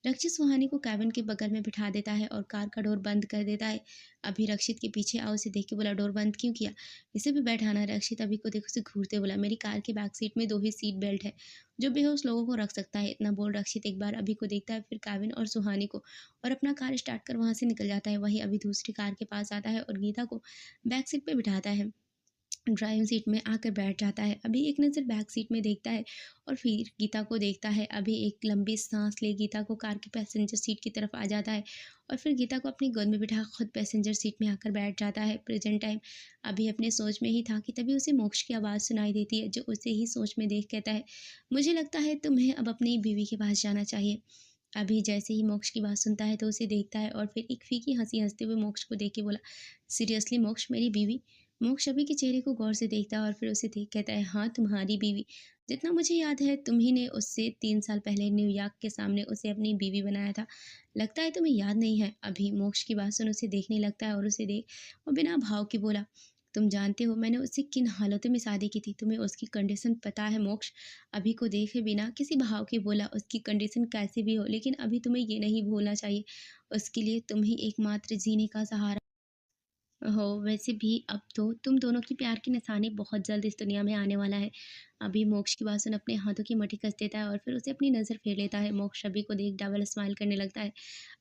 रक्षित सुहानी को केबिन के बगल में बिठा देता है और कार का डोर बंद कर देता है। अभी रक्षित के पीछे आओ उसे देख के बोला, डोर बंद क्यों किया? इसे भी बैठाना। रक्षित अभी को देख उसे घूरते बोला, मेरी कार के बैक सीट में 2 ही सीट बेल्ट है, जो बेहोश लोगों को रख सकता है। इतना बोल रक्षित एक बार अभी को देखता है फिर केबिन और सुहानी को और अपना कार स्टार्ट कर वहां से निकल जाता है। वहीं अभी दूसरी कार के पास आता है और गीता को बैक सीट पे बिठाता है। ड्राइविंग सीट में आकर बैठ जाता है। अभी एक नज़र बैक सीट में देखता है और फिर गीता को देखता है। अभी एक लंबी सांस ले गीता को कार की पैसेंजर सीट की तरफ आ जाता है और फिर गीता को अपनी गोद में बिठा खुद पैसेंजर सीट में आकर बैठ जाता है। प्रेजेंट टाइम अभी अपने सोच में ही था कि तभी उसे मोक्ष की आवाज़ सुनाई देती है, जो उसे ही सोच में देख कहता है, मुझे लगता है तुम्हें अब अपनी बीवी के पास जाना चाहिए। अभी जैसे ही मोक्ष की बात सुनता है तो उसे देखता है और फिर एक फीकी हंसी हंसते हुए मोक्ष को देख के बोला, सीरियसली मोक्ष, मेरी बीवी? मोक्ष अभी के चेहरे को गौर से देखता है और फिर उसे देख कहता है, हाँ तुम्हारी बीवी। जितना मुझे याद है तुम ही ने उससे 3 साल पहले न्यूयॉर्क के सामने उसे अपनी बीवी बनाया था। लगता है तुम्हें याद नहीं है। अभी मोक्ष की बात सुन उसे देखने लगता है और उसे देख वो बिना भाव के बोला, तुम जानते हो मैंने उससे किन हालातों में शादी की थी, तुम्हें उसकी कंडीशन पता है मोक्ष। अभी को देखे बिना किसी भाव के बोला, उसकी कंडीशन कैसी भी हो लेकिन अभी तुम्हें ये नहीं भूलना चाहिए, उसके लिए तुम ही एकमात्र जीने का सहारा हो। वैसे भी अब तो तुम दोनों की प्यार के निशानी बहुत जल्द इस दुनिया में आने वाला है। अभी मोक्ष की बात सुन अपने हाथों की मटी कस देता है और फिर उसे अपनी नज़र फेर लेता है। मोक्ष अभी को देख डबल स्माइल करने लगता है।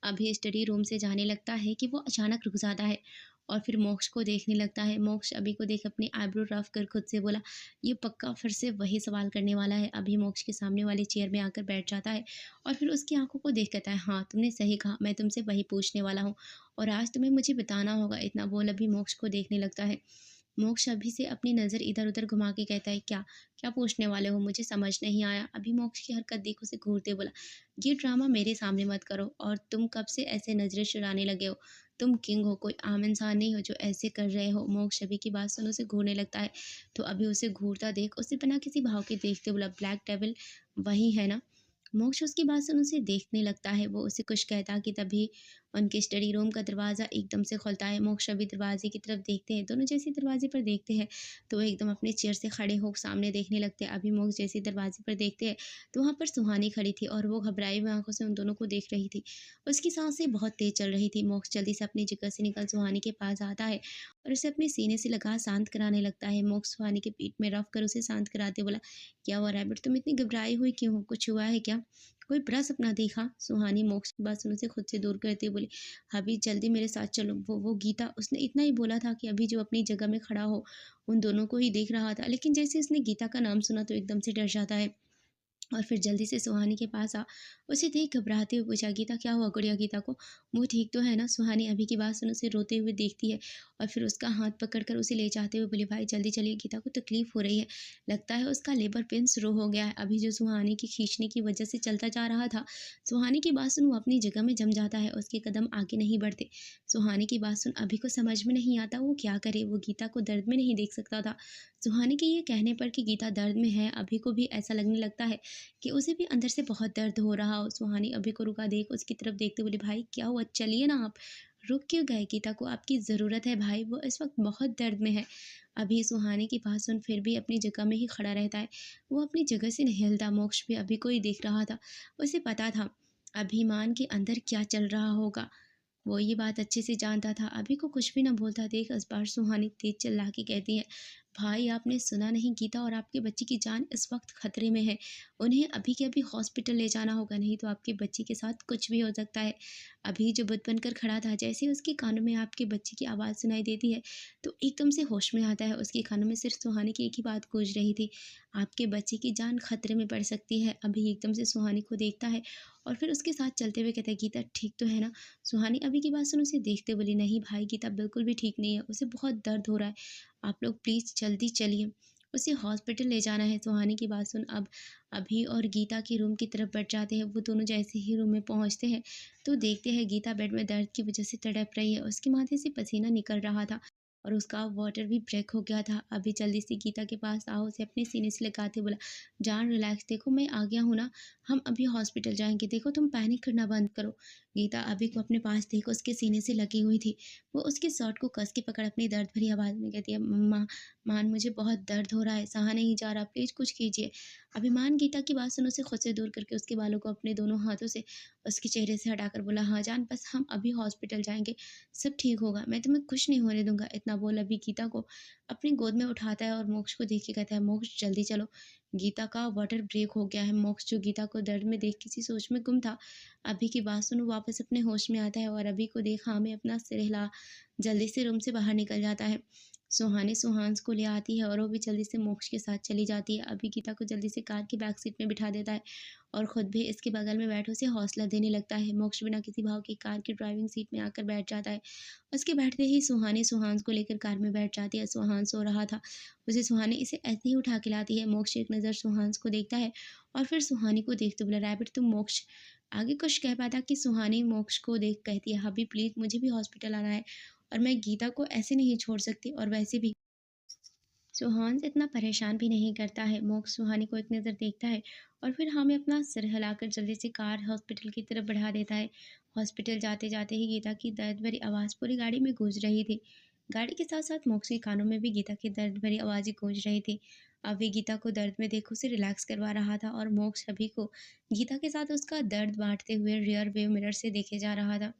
अभी स्टडी रूम से जाने लगता है कि वो अचानक रुक जाता है और फिर मोक्ष को देखने लगता है। मोक्ष अभी को देख अपनी आईब्रो रफ कर खुद से बोला, ये पक्का फिर से वही सवाल करने वाला है। अभी मोक्ष के सामने वाली चेयर में आकर बैठ जाता है और फिर उसकी आंखों को देख कहता है, हाँ तुमने सही कहा, मैं तुमसे वही पूछने वाला हूँ और आज तुम्हें मुझे बताना होगा। इतना बोल अभी मोक्ष को देखने लगता है। मोक्ष अभी से अपनी नज़र इधर-उधर घुमा के कहता है, क्या? क्या पूछने वाले हो? मुझे समझ नहीं आया। अभी मोक्ष की हरकत देख उसे घूरते बोला, ये ड्रामा मेरे सामने मत करो और तुम कब से ऐसे नज़रें चुराने लगे हो? तुम किंग हो, कोई आम इंसान नहीं हो जो ऐसे कर रहे हो। मोक्ष अभी की बात सुन उसे घूरने लगता है, तो अभी उसे घूरता देख उसे बिना किसी भाव के देखते बोला, ब्लैक डेविल वही है ना? मोक्ष उसकी बात सुन उसे देखने लगता है। वो उसे कुछ कहता कि तभी उनके स्टडी रूम का दरवाज़ा एकदम से खुलता है। मोक्ष अभी दरवाजे की तरफ देखते हैं। दोनों जैसे ही दरवाजे पर देखते हैं तो वो एकदम अपने चेयर से खड़े हो सामने देखने लगते हैं। अभी मोक्ष जैसे ही दरवाजे पर देखते हैं तो वहाँ पर सुहानी खड़ी थी और वो घबराई हुई आंखों से उन दोनों को देख रही थी। उसकी सांसें बहुत तेज चल रही थी। मोक्ष जल्दी से अपनी जगह से निकल सुहानी के पास आता है और उसे अपने सीने से लगा शांत कराने लगता है। मोक्ष सुहानी के पीठ में रफ कर उसे शांत कराते बोला, क्या हुआ रैबिट, तुम इतनी घबराई हुई क्यों हो? कुछ हुआ है क्या? कोई बुरा सपना देखा? सुहानी मोक्ष की बात सुन उसे खुद से दूर करते हुए बोली, अभी जल्दी मेरे साथ चलो। वो गीता, उसने इतना ही बोला था कि अभी जो अपनी जगह में खड़ा हो उन दोनों को ही देख रहा था, लेकिन जैसे उसने गीता का नाम सुना तो एकदम से डर जाता है और फिर जल्दी से सुहानी के पास उसे देख घबराते हुए पूछा, गीता क्या हुआ गुड़िया गीता को? वो ठीक तो है ना? सुहानी अभी की बात सुन उसे रोते हुए देखती है और फिर उसका हाथ पकड़कर उसे ले जाते हुए बोली, भाई जल्दी चलिए, गीता को तकलीफ हो रही है, लगता है उसका लेबर पेन शुरू हो गया है। अभी जो सुहानी की खींचने की वजह से चलता जा रहा था, सुहानी की बात सुन वो अपनी जगह में जम जाता है, उसके कदम आगे नहीं बढ़ते। सुहानी की बात सुन अभी को समझ में नहीं आता वो क्या करे। वो गीता को दर्द में नहीं देख सकता था। सुहानी के ये कहने पर कि गीता दर्द में है, अभी को भी ऐसा लगने लगता है कि उसे भी अंदर से बहुत दर्द हो रहा हो। सुहानी अभी को रुका देख उसकी तरफ देखते बोली, भाई क्या हुआ, चलिए ना आप, रुक क्यों गए? गीता को आपकी ज़रूरत है भाई, वो इस वक्त बहुत दर्द में है। अभी सुहानी की बात सुन फिर भी अपनी जगह में ही खड़ा रहता है। वो अपनी जगह से नहीं हिलता। मोक्ष भी अभी को ही देख रहा था। उसे पता था अभिमान के अंदर क्या चल रहा होगा। वो ये बात अच्छे से जानता था। अभी को कुछ भी ना बोलता देख इस बार सुहानी तेज चिल्ला के कहती है, भाई आपने सुना नहीं, गीता और आपके बच्चे की जान इस वक्त खतरे में है। उन्हें अभी के अभी हॉस्पिटल ले जाना होगा, नहीं तो आपके बच्चे के साथ कुछ भी हो सकता है। अभी जो बुत बनकर खड़ा था, जैसे ही उसके कानों में आपके बच्चे की आवाज़ सुनाई देती है तो एकदम से होश में आता है। उसके कानों में सिर्फ सुहानी की एक ही बात गूंज रही थी, आपके बच्चे की जान खतरे में पड़ सकती है। अभी एकदम से सुहानी को देखता है और फिर उसके साथ चलते हुए कहता है, गीता ठीक तो है ना? सुहानी अभी की बात सुन उसे देखते बोली, नहीं भाई गीता बिल्कुल भी ठीक नहीं है, उसे बहुत दर्द हो रहा है, आप लोग प्लीज़ जल्दी चलिए, उसे हॉस्पिटल ले जाना है। सुहानी की बात सुन अब अभी और गीता के रूम की तरफ बढ़ जाते हैं। वो दोनों जैसे ही रूम में पहुंचते हैं तो देखते हैं गीता बेड में दर्द की वजह से तड़प रही है, उसके माथे से पसीना निकल रहा था और उसका वाटर भी ब्रेक हो गया था। अभी जल्दी से गीता के पास आओ, उसे अपने सीने से लगाते बोला, जान रिलैक्स, देखो मैं आ गया हूँ ना, हम अभी हॉस्पिटल जाएंगे, देखो तुम पैनिक करना बंद करो। गीता अभी को अपने पास देखो उसके सीने से लगी हुई थी। वो उसके शर्ट को कस के पकड़ अपनी दर्द भरी आवाज़ में कहती है, मम्मा मान मुझे बहुत दर्द हो रहा है, सहा नहीं जा रहा, प्लीज़ कुछ कीजिए। अभिमान गीता की बात सुन उसे खुद से दूर करके उसके बालों को अपने दोनों हाथों से उसके चेहरे से हटाकर बोला, हाँ जान, बस हम अभी हॉस्पिटल जाएंगे, सब ठीक होगा, मैं तुम्हें कुछ नहीं होने दूंगा। इतना बोल अभी गीता को अपनी गोद में उठाता है और मोक्ष को देख के कहता है, मोक्ष जल्दी चलो, गीता का वाटर ब्रेक हो गया है। मोक्ष जो गीता को दर्द में देख किसी सोच में गुम था, अभी की बात सुन वापस अपने होश में आता है और अभी को देख हाँ में अपना सिर हिला जल्दी से रूम से बाहर निकल जाता है। सुहानी सुहान्स को ले आती है और वो भी जल्दी से मोक्ष के साथ चली जाती है। अभी गीता को जल्दी से कार की बैक सीट में बिठा देता है और खुद भी इसके बगल में बैठ उसे हौसला देने लगता है। मोक्ष बिना किसी भाव की कार की ड्राइविंग सीट में आकर बैठ जाता है। उसके बैठते ही सुहानी सुहान्स को लेकर कार में बैठ जाती है। सुहान्स सो रहा था, उसे सुहानी इसे ऐसे ही उठा के लाती है। मोक्ष एक नज़र सुहान्स को देखता है और फिर सुहानी को देखते बोला, रैबिट तुम मोक्ष। आगे कुछ कह पाता कि सुहानी मोक्ष को देख कहती है, अभी प्लीज़ मुझे भी हॉस्पिटल आना है और मैं गीता को ऐसे नहीं छोड़ सकती, और वैसे भी सुहान इतना परेशान भी नहीं करता है। मोक्ष सुहानी को एक नज़र देखता है और फिर हमें अपना सिर हिलाकर जल्दी से कार हॉस्पिटल की तरफ बढ़ा देता है। हॉस्पिटल जाते जाते ही गीता की दर्द भरी आवाज़ पूरी गाड़ी में गूंज रही थी। गाड़ी के साथ साथ मोक्ष के कानों में भी गीता की दर्द भरी आवाज़ें गूंज रही थी। अभी गीता को दर्द में देख उसे रिलैक्स करवा रहा था और मोक्ष अभी को गीता के साथ उसका दर्द बांटते हुए रियर व्यू मिरर से देखे जा रहा था।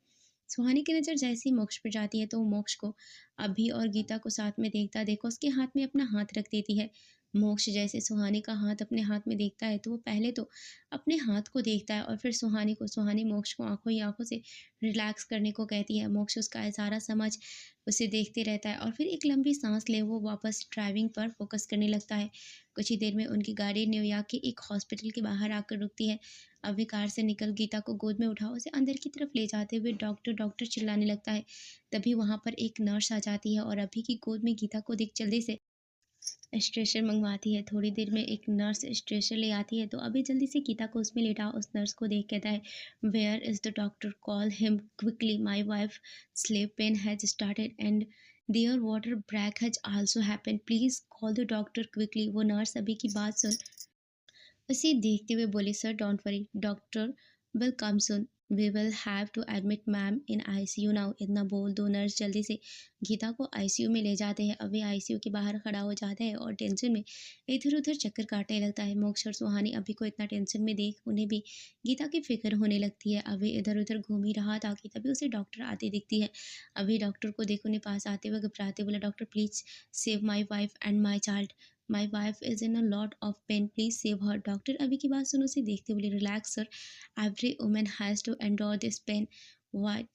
सुहानी की नज़र जैसे ही मोक्ष पर जाती है तो वो मोक्ष को अभी और गीता को साथ में देखता देखो उसके हाथ में अपना हाथ रख देती है। मोक्ष जैसे सुहानी का हाथ अपने हाथ में देखता है तो वो पहले तो अपने हाथ को देखता है और फिर सुहानी को। सुहानी मोक्ष को आंखों ही आंखों से रिलैक्स करने को कहती है। मोक्ष उसका इशारा समझ उसे देखते रहता है और फिर एक लंबी सांस ले वो वापस ड्राइविंग पर फोकस करने लगता है। कुछ ही देर में उनकी गाड़ी न्यूयॉर्क के एक हॉस्पिटल के बाहर आकर रुकती है। अभी कार से निकल गीता को गोद में उठा उसे अंदर की तरफ ले जाते हुए डॉक्टर डॉक्टर चिल्लाने लगता है। तभी वहाँ पर एक नर्स आ जाती है और अभी की गोद में गीता को देख जल्दी से स्ट्रेचर मंगवाती है। थोड़ी देर में एक नर्स स्ट्रेचर ले आती है तो अभी जल्दी से गीता को उसमें लेटा उस नर्स को देख कहता है, where is the doctor, call him quickly, my wife sleep pain has started and their water break has also happened, please call the doctor quickly. वो नर्स अभी की बात सुन उसे देखते हुए बोली, sir don't worry, doctor will come soon, we will have to admit ma'am in ICU now. इतना बोल दो नर्स जल्दी से गीता को आईसीयू में ले जाते हैं। अभी आईसीयू के बाहर खड़ा हो जाता है और टेंशन में इधर उधर चक्कर काटने लगता है। मोक्ष और सुहानी अभी को इतना टेंशन में देख उन्हें भी गीता की फिक्र होने लगती है। अभी इधर उधर घूम ही रहा था कि तभी उसे डॉक्टर आती दिखती है। अभी डॉक्टर को देख उन्हें पास आते हुए घबराते बोला, doctor please save my wife and my child, my wife is in a lot of pain, please save her. Doctor अभी की बात सुनो उसे देखते बोले, relax sir, every woman has to endure this pain by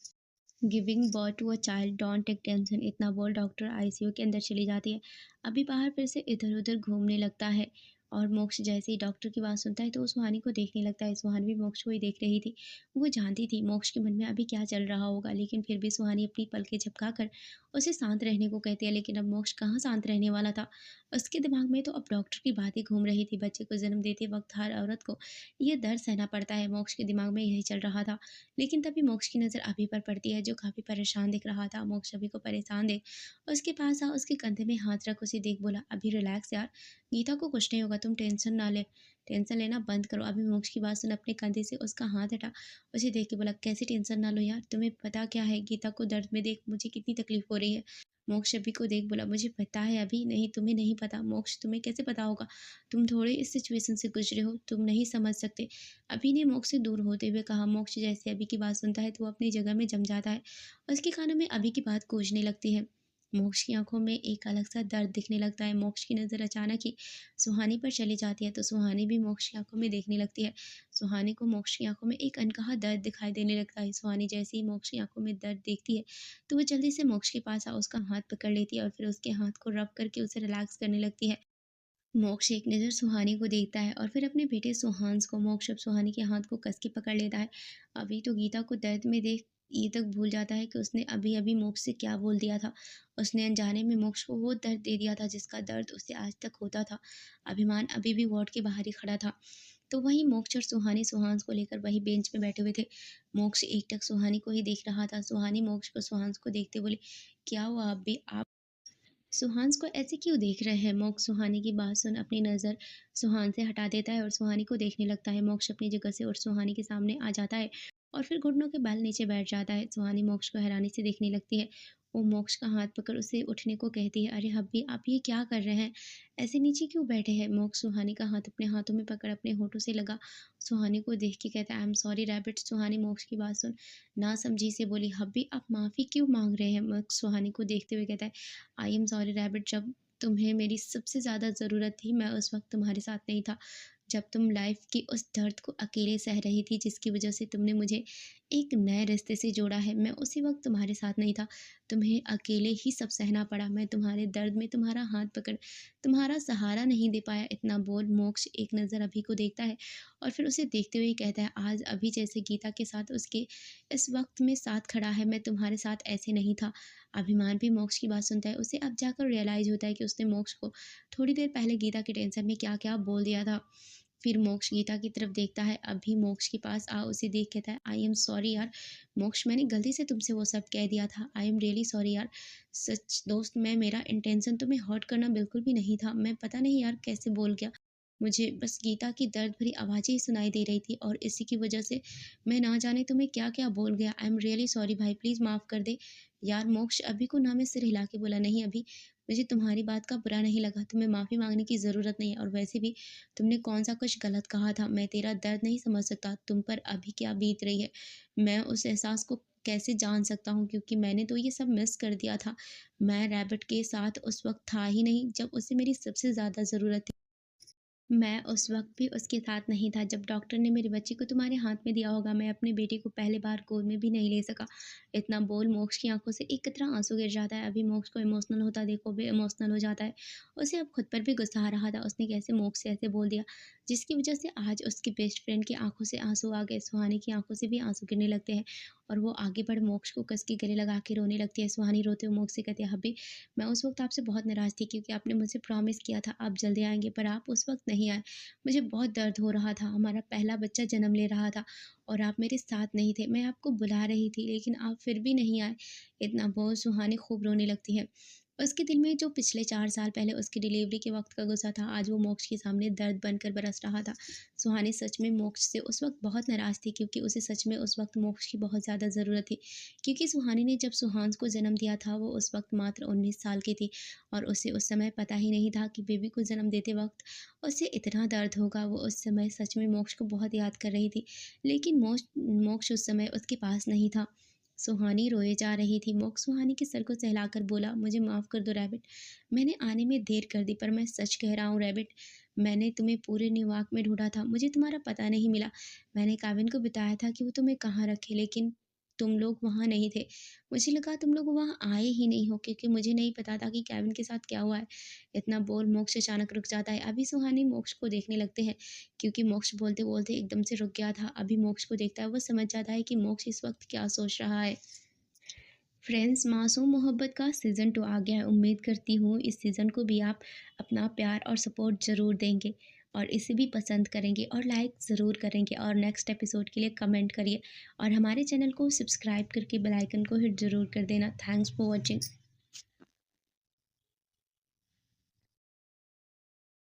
giving birth to a child, don't take tension. इतना बोल doctor ICU के अंदर चली जाती है। अभी बाहर फिर से इधर उधर घूमने लगता है और मोक्ष जैसे ही डॉक्टर की बात सुनता है तो वो सुहानी को देखने लगता है। सुहानी भी मोक्ष को ही देख रही थी। वो जानती थी मोक्ष के मन में अभी क्या चल रहा होगा, लेकिन फिर भी सुहानी अपनी पलकें झपका कर उसे शांत रहने को कहती है। लेकिन अब मोक्ष कहाँ शांत रहने वाला था। उसके दिमाग में तो अब डॉक्टर की बात ही घूम रही थी। बच्चे को जन्म देते वक्त हर औरत को ये दर्द सहना पड़ता है। मोक्ष के दिमाग में यही चल रहा था। लेकिन तभी मोक्ष की नज़र अभी पर पड़ती है जो काफ़ी परेशान दिख रहा था। मोक्ष अभी को परेशान देख उसके पास आ उसके कंधे में हाथ रख उसे देख बोला, अभी रिलैक्स यार, गीता को कुछ नहीं होगा, तुम टेंशन ना ले, टेंशन लेना बंद करो। अभी मोक्ष की बात सुन अपने कंधे से उसका हाथ हटा उसे देख के बोला, कैसे टेंशन ना लो यार, तुम्हें पता क्या है, गीता को दर्द में देख मुझे कितनी तकलीफ हो रही है। मोक्ष अभी को देख बोला, मुझे पता है अभी, नहीं तुम्हें नहीं पता। मोक्ष तुम्हें कैसे पता होगा, तुम थोड़े इस सिचुएशन से गुजरे हो, तुम नहीं समझ सकते। अभी ने मोक्ष से दूर होते हुए कहा। मोक्ष जैसे अभी की बात सुनता है तो वो अपनी जगह में जम जाता है। उसके कानों में अभी की बात गूंजने लगती है। मोक्ष की आंखों में एक अलग सा दर्द दिखने लगता है। मोक्ष की नज़र अचानक ही सुहानी पर चली जाती है तो सुहानी भी मोक्ष की आंखों में देखने लगती है। सुहानी को मोक्ष की आंखों में एक अनकहा दर्द दिखाई देने लगता है। सुहानी जैसे ही मोक्ष की आंखों में दर्द देखती है तो वो जल्दी से मोक्ष के पास आ उसका हाथ पकड़ लेती है और फिर उसके हाथ को रब करके उसे रिलैक्स करने लगती है। मोक्ष एक नज़र सुहानी को देखता है और फिर अपने बेटे सुहान्स को। मोक्ष अब सुहानी के हाथ को कस के पकड़ लेता है। अभी तो गीता को दर्द में देख ये तक भूल जाता है कि उसने अभी अभी मोक्ष से क्या बोल दिया था। उसने अनजाने में मोक्ष को वो दर्द दे दिया था जिसका दर्द उसे आज तक होता था। अभिमान अभी भी वार्ड के बाहर ही खड़ा था। तो वहीं मोक्ष और सुहानी सुहान्स को लेकर वही बेंच पे बैठे हुए थे। मोक्ष एकटक सुहानी को ही देख रहा था। सुहानी मोक्ष को सुहान्स को देखते बोले, क्या हुआ अभी आप सुहान्स को ऐसे क्यों देख रहे हैं? मोक्ष सुहानी की बात सुन अपनी नज़र सुहान से हटा देता है और सुहानी को देखने लगता है। मोक्ष अपनी जगह से उठ सुहानी के सामने आ जाता है और फिर घुटनों के बल नीचे बैठ जाता है। सुहानी मोक्ष को हैरानी से देखने लगती है। वो मोक्ष का हाथ पकड़ उसे उठने को कहती है, अरे हब्बी आप ये क्या कर रहे हैं? ऐसे नीचे क्यों बैठे हैं? मोक्ष सुहानी का हाथ अपने हाथों में पकड़ अपने होठों से लगा सुहानी को देख के कहता है, आई एम सॉरी रैबिट। सुहानी मोक्ष की बात सुन ना समझी से बोली, हब्बी आप माफ़ी क्यों मांग रहे हैं? मोक्ष सुहानी को देखते हुए कहता है, आई एम सॉरी रैबिट, जब तुम्हें मेरी सबसे ज़्यादा ज़रूरत थी मैं उस वक्त तुम्हारे साथ नहीं था। जब तुम लाइफ की उस दर्द को अकेले सह रही थी जिसकी वजह से तुमने मुझे एक नए रिश्ते से जोड़ा है, मैं उसी वक्त तुम्हारे साथ नहीं था। तुम्हें अकेले ही सब सहना पड़ा। मैं तुम्हारे दर्द में तुम्हारा हाथ पकड़ तुम्हारा सहारा नहीं दे पाया। इतना बोल मोक्ष एक नज़र अभी को देखता है और फिर उसे देखते हुए कहता है, आज अभी जैसे गीता के साथ उसके इस वक्त में साथ खड़ा है, मैं तुम्हारे साथ ऐसे नहीं था। अभिमान भी मोक्ष की बात सुनता है। उसे अब जाकर रियलाइज़ होता है कि उसने मोक्ष को थोड़ी देर पहले गीता के टेंशन में क्या-क्या बोल दिया था। फिर मोक्ष गीता की तरफ देखता है, अभी मोक्ष के पास उसे देख कहता है, आई एम सॉरी यार मोक्ष, मैंने गलती से तुमसे वो सब कह दिया था, आई एम रियली सॉरी यार। सच दोस्त, मैं मेरा इंटेंशन तुम्हें हर्ट करना बिल्कुल भी नहीं था, मैं पता नहीं यार कैसे बोल गया। मुझे बस गीता की दर्द भरी आवाज़ें ही सुनाई दे रही थी और इसी की वजह से मैं ना जाने तुम्हें क्या-क्या बोल गया। आई एम रियली सॉरी भाई, प्लीज़ माफ़ कर दे। यार मोक्ष, अभी को ना मैं सिर हिला के बोला, नहीं अभी मुझे तुम्हारी बात का बुरा नहीं लगा, तुम्हें माफ़ी माँगने की ज़रूरत नहीं है और वैसे भी तुमने कौन-सा कुछ गलत कहा था, मैं तेरा दर्द नहीं समझ सकता, तुम पर अभी क्या बीत रही है। मैं उस एहसास को कैसे जान सकता हूँ, क्योंकि मैंने तो ये सब मिस कर दिया था। मैं रैबिट के साथ उस वक़्त था ही नहीं जब उसे मेरी सबसे ज़्यादा ज़रूरत थी। मैं उस वक़्त भी उसके साथ नहीं था जब डॉक्टर ने मेरी बच्ची को तुम्हारे हाथ में दिया होगा, मैं अपनी बेटी को पहली बार गोद में भी नहीं ले सका। इतना बोल मोक्ष की आँखों से एक कतरा आँसू गिर जाता है। अभी मोक्ष को इमोशनल होता देखो भी इमोशनल हो जाता है। उसे अब खुद पर भी गुस्सा आ रहा था, उसने कैसे मोक्ष से ऐसे बोल दिया, जिसकी वज़ह से आज उसकी बेस्ट फ्रेंड की आँखों से आँसू आ गए, सुहानी की आँखों से भी आँसू गिरने लगते हैं और वो आगे बढ़ मोक्ष को कस के गले लगा के रोने लगती है। सुहानी रोते हुए मोक्ष से कहती है, "हब्बी, मैं उस वक़्त आपसे बहुत नाराज़ थी क्योंकि आपने मुझसे प्रॉमिस किया था आप जल्दी आएँगे, पर आप उस वक़्त नहीं आए। मुझे बहुत दर्द हो रहा था, हमारा पहला बच्चा जन्म ले रहा था और आप मेरे साथ नहीं थे। मैं आपको बुला रही थी लेकिन आप फिर भी नहीं आए।" इतना बहुत सुहानी खूब रोने लगती है। उसके दिल में जो पिछले 4 साल पहले उसकी डिलीवरी के वक़्त का गुस्सा था, आज वो मोक्ष के सामने दर्द बनकर बरस रहा था। सुहानी सच में मोक्ष से उस वक़्त बहुत नाराज़ थी क्योंकि उसे सच में उस वक़्त मोक्ष की बहुत ज़्यादा ज़रूरत थी। क्योंकि सुहानी ने जब सुहान्स को जन्म दिया था, वो उस वक़्त मात्र 19 साल की थी और उसे उस समय पता ही नहीं था कि बेबी को जन्म देते वक़्त उसे इतना दर्द होगा। वो उस समय सच में मोक्ष को बहुत याद कर रही थी, लेकिन मोक्ष उस समय उसके पास नहीं था। सुहानी रोए जा रही थी। मोक्ष सुहानी के सर को सहलाकर बोला, मुझे माफ़ कर दो रैबिट, मैंने आने में देर कर दी, पर मैं सच कह रहा हूँ रैबिट, मैंने तुम्हें पूरे न्यूयॉर्क में ढूँढा था, मुझे तुम्हारा पता नहीं मिला। मैंने केविन को बताया था कि वो तुम्हें कहाँ रखे, लेकिन तुम लोग वहाँ नहीं थे। मुझे लगा तुम लोग वहाँ आए ही नहीं हो क्योंकि मुझे नहीं पता था कि केविन के साथ क्या हुआ है। इतना बोल मोक्ष अचानक रुक जाता है। अभी सुहानी मोक्ष को देखने लगते हैं क्योंकि मोक्ष बोलते-बोलते एकदम से रुक गया था। अभी मोक्ष को देखता है, वो समझ जाता है कि मोक्ष इस वक़्त क्या सोच रहा है। फ्रेंड्स, मासूम मोहब्बत का सीज़न 2 आ गया है। उम्मीद करती हूँ इस सीज़न को भी आप अपना प्यार और सपोर्ट ज़रूर देंगे और इसे भी पसंद करेंगे और लाइक ज़रूर करेंगे और नेक्स्ट एपिसोड के लिए कमेंट करिए और हमारे चैनल को सब्सक्राइब करके बेल आइकन को हिट ज़रूर कर देना। Thanks for watching.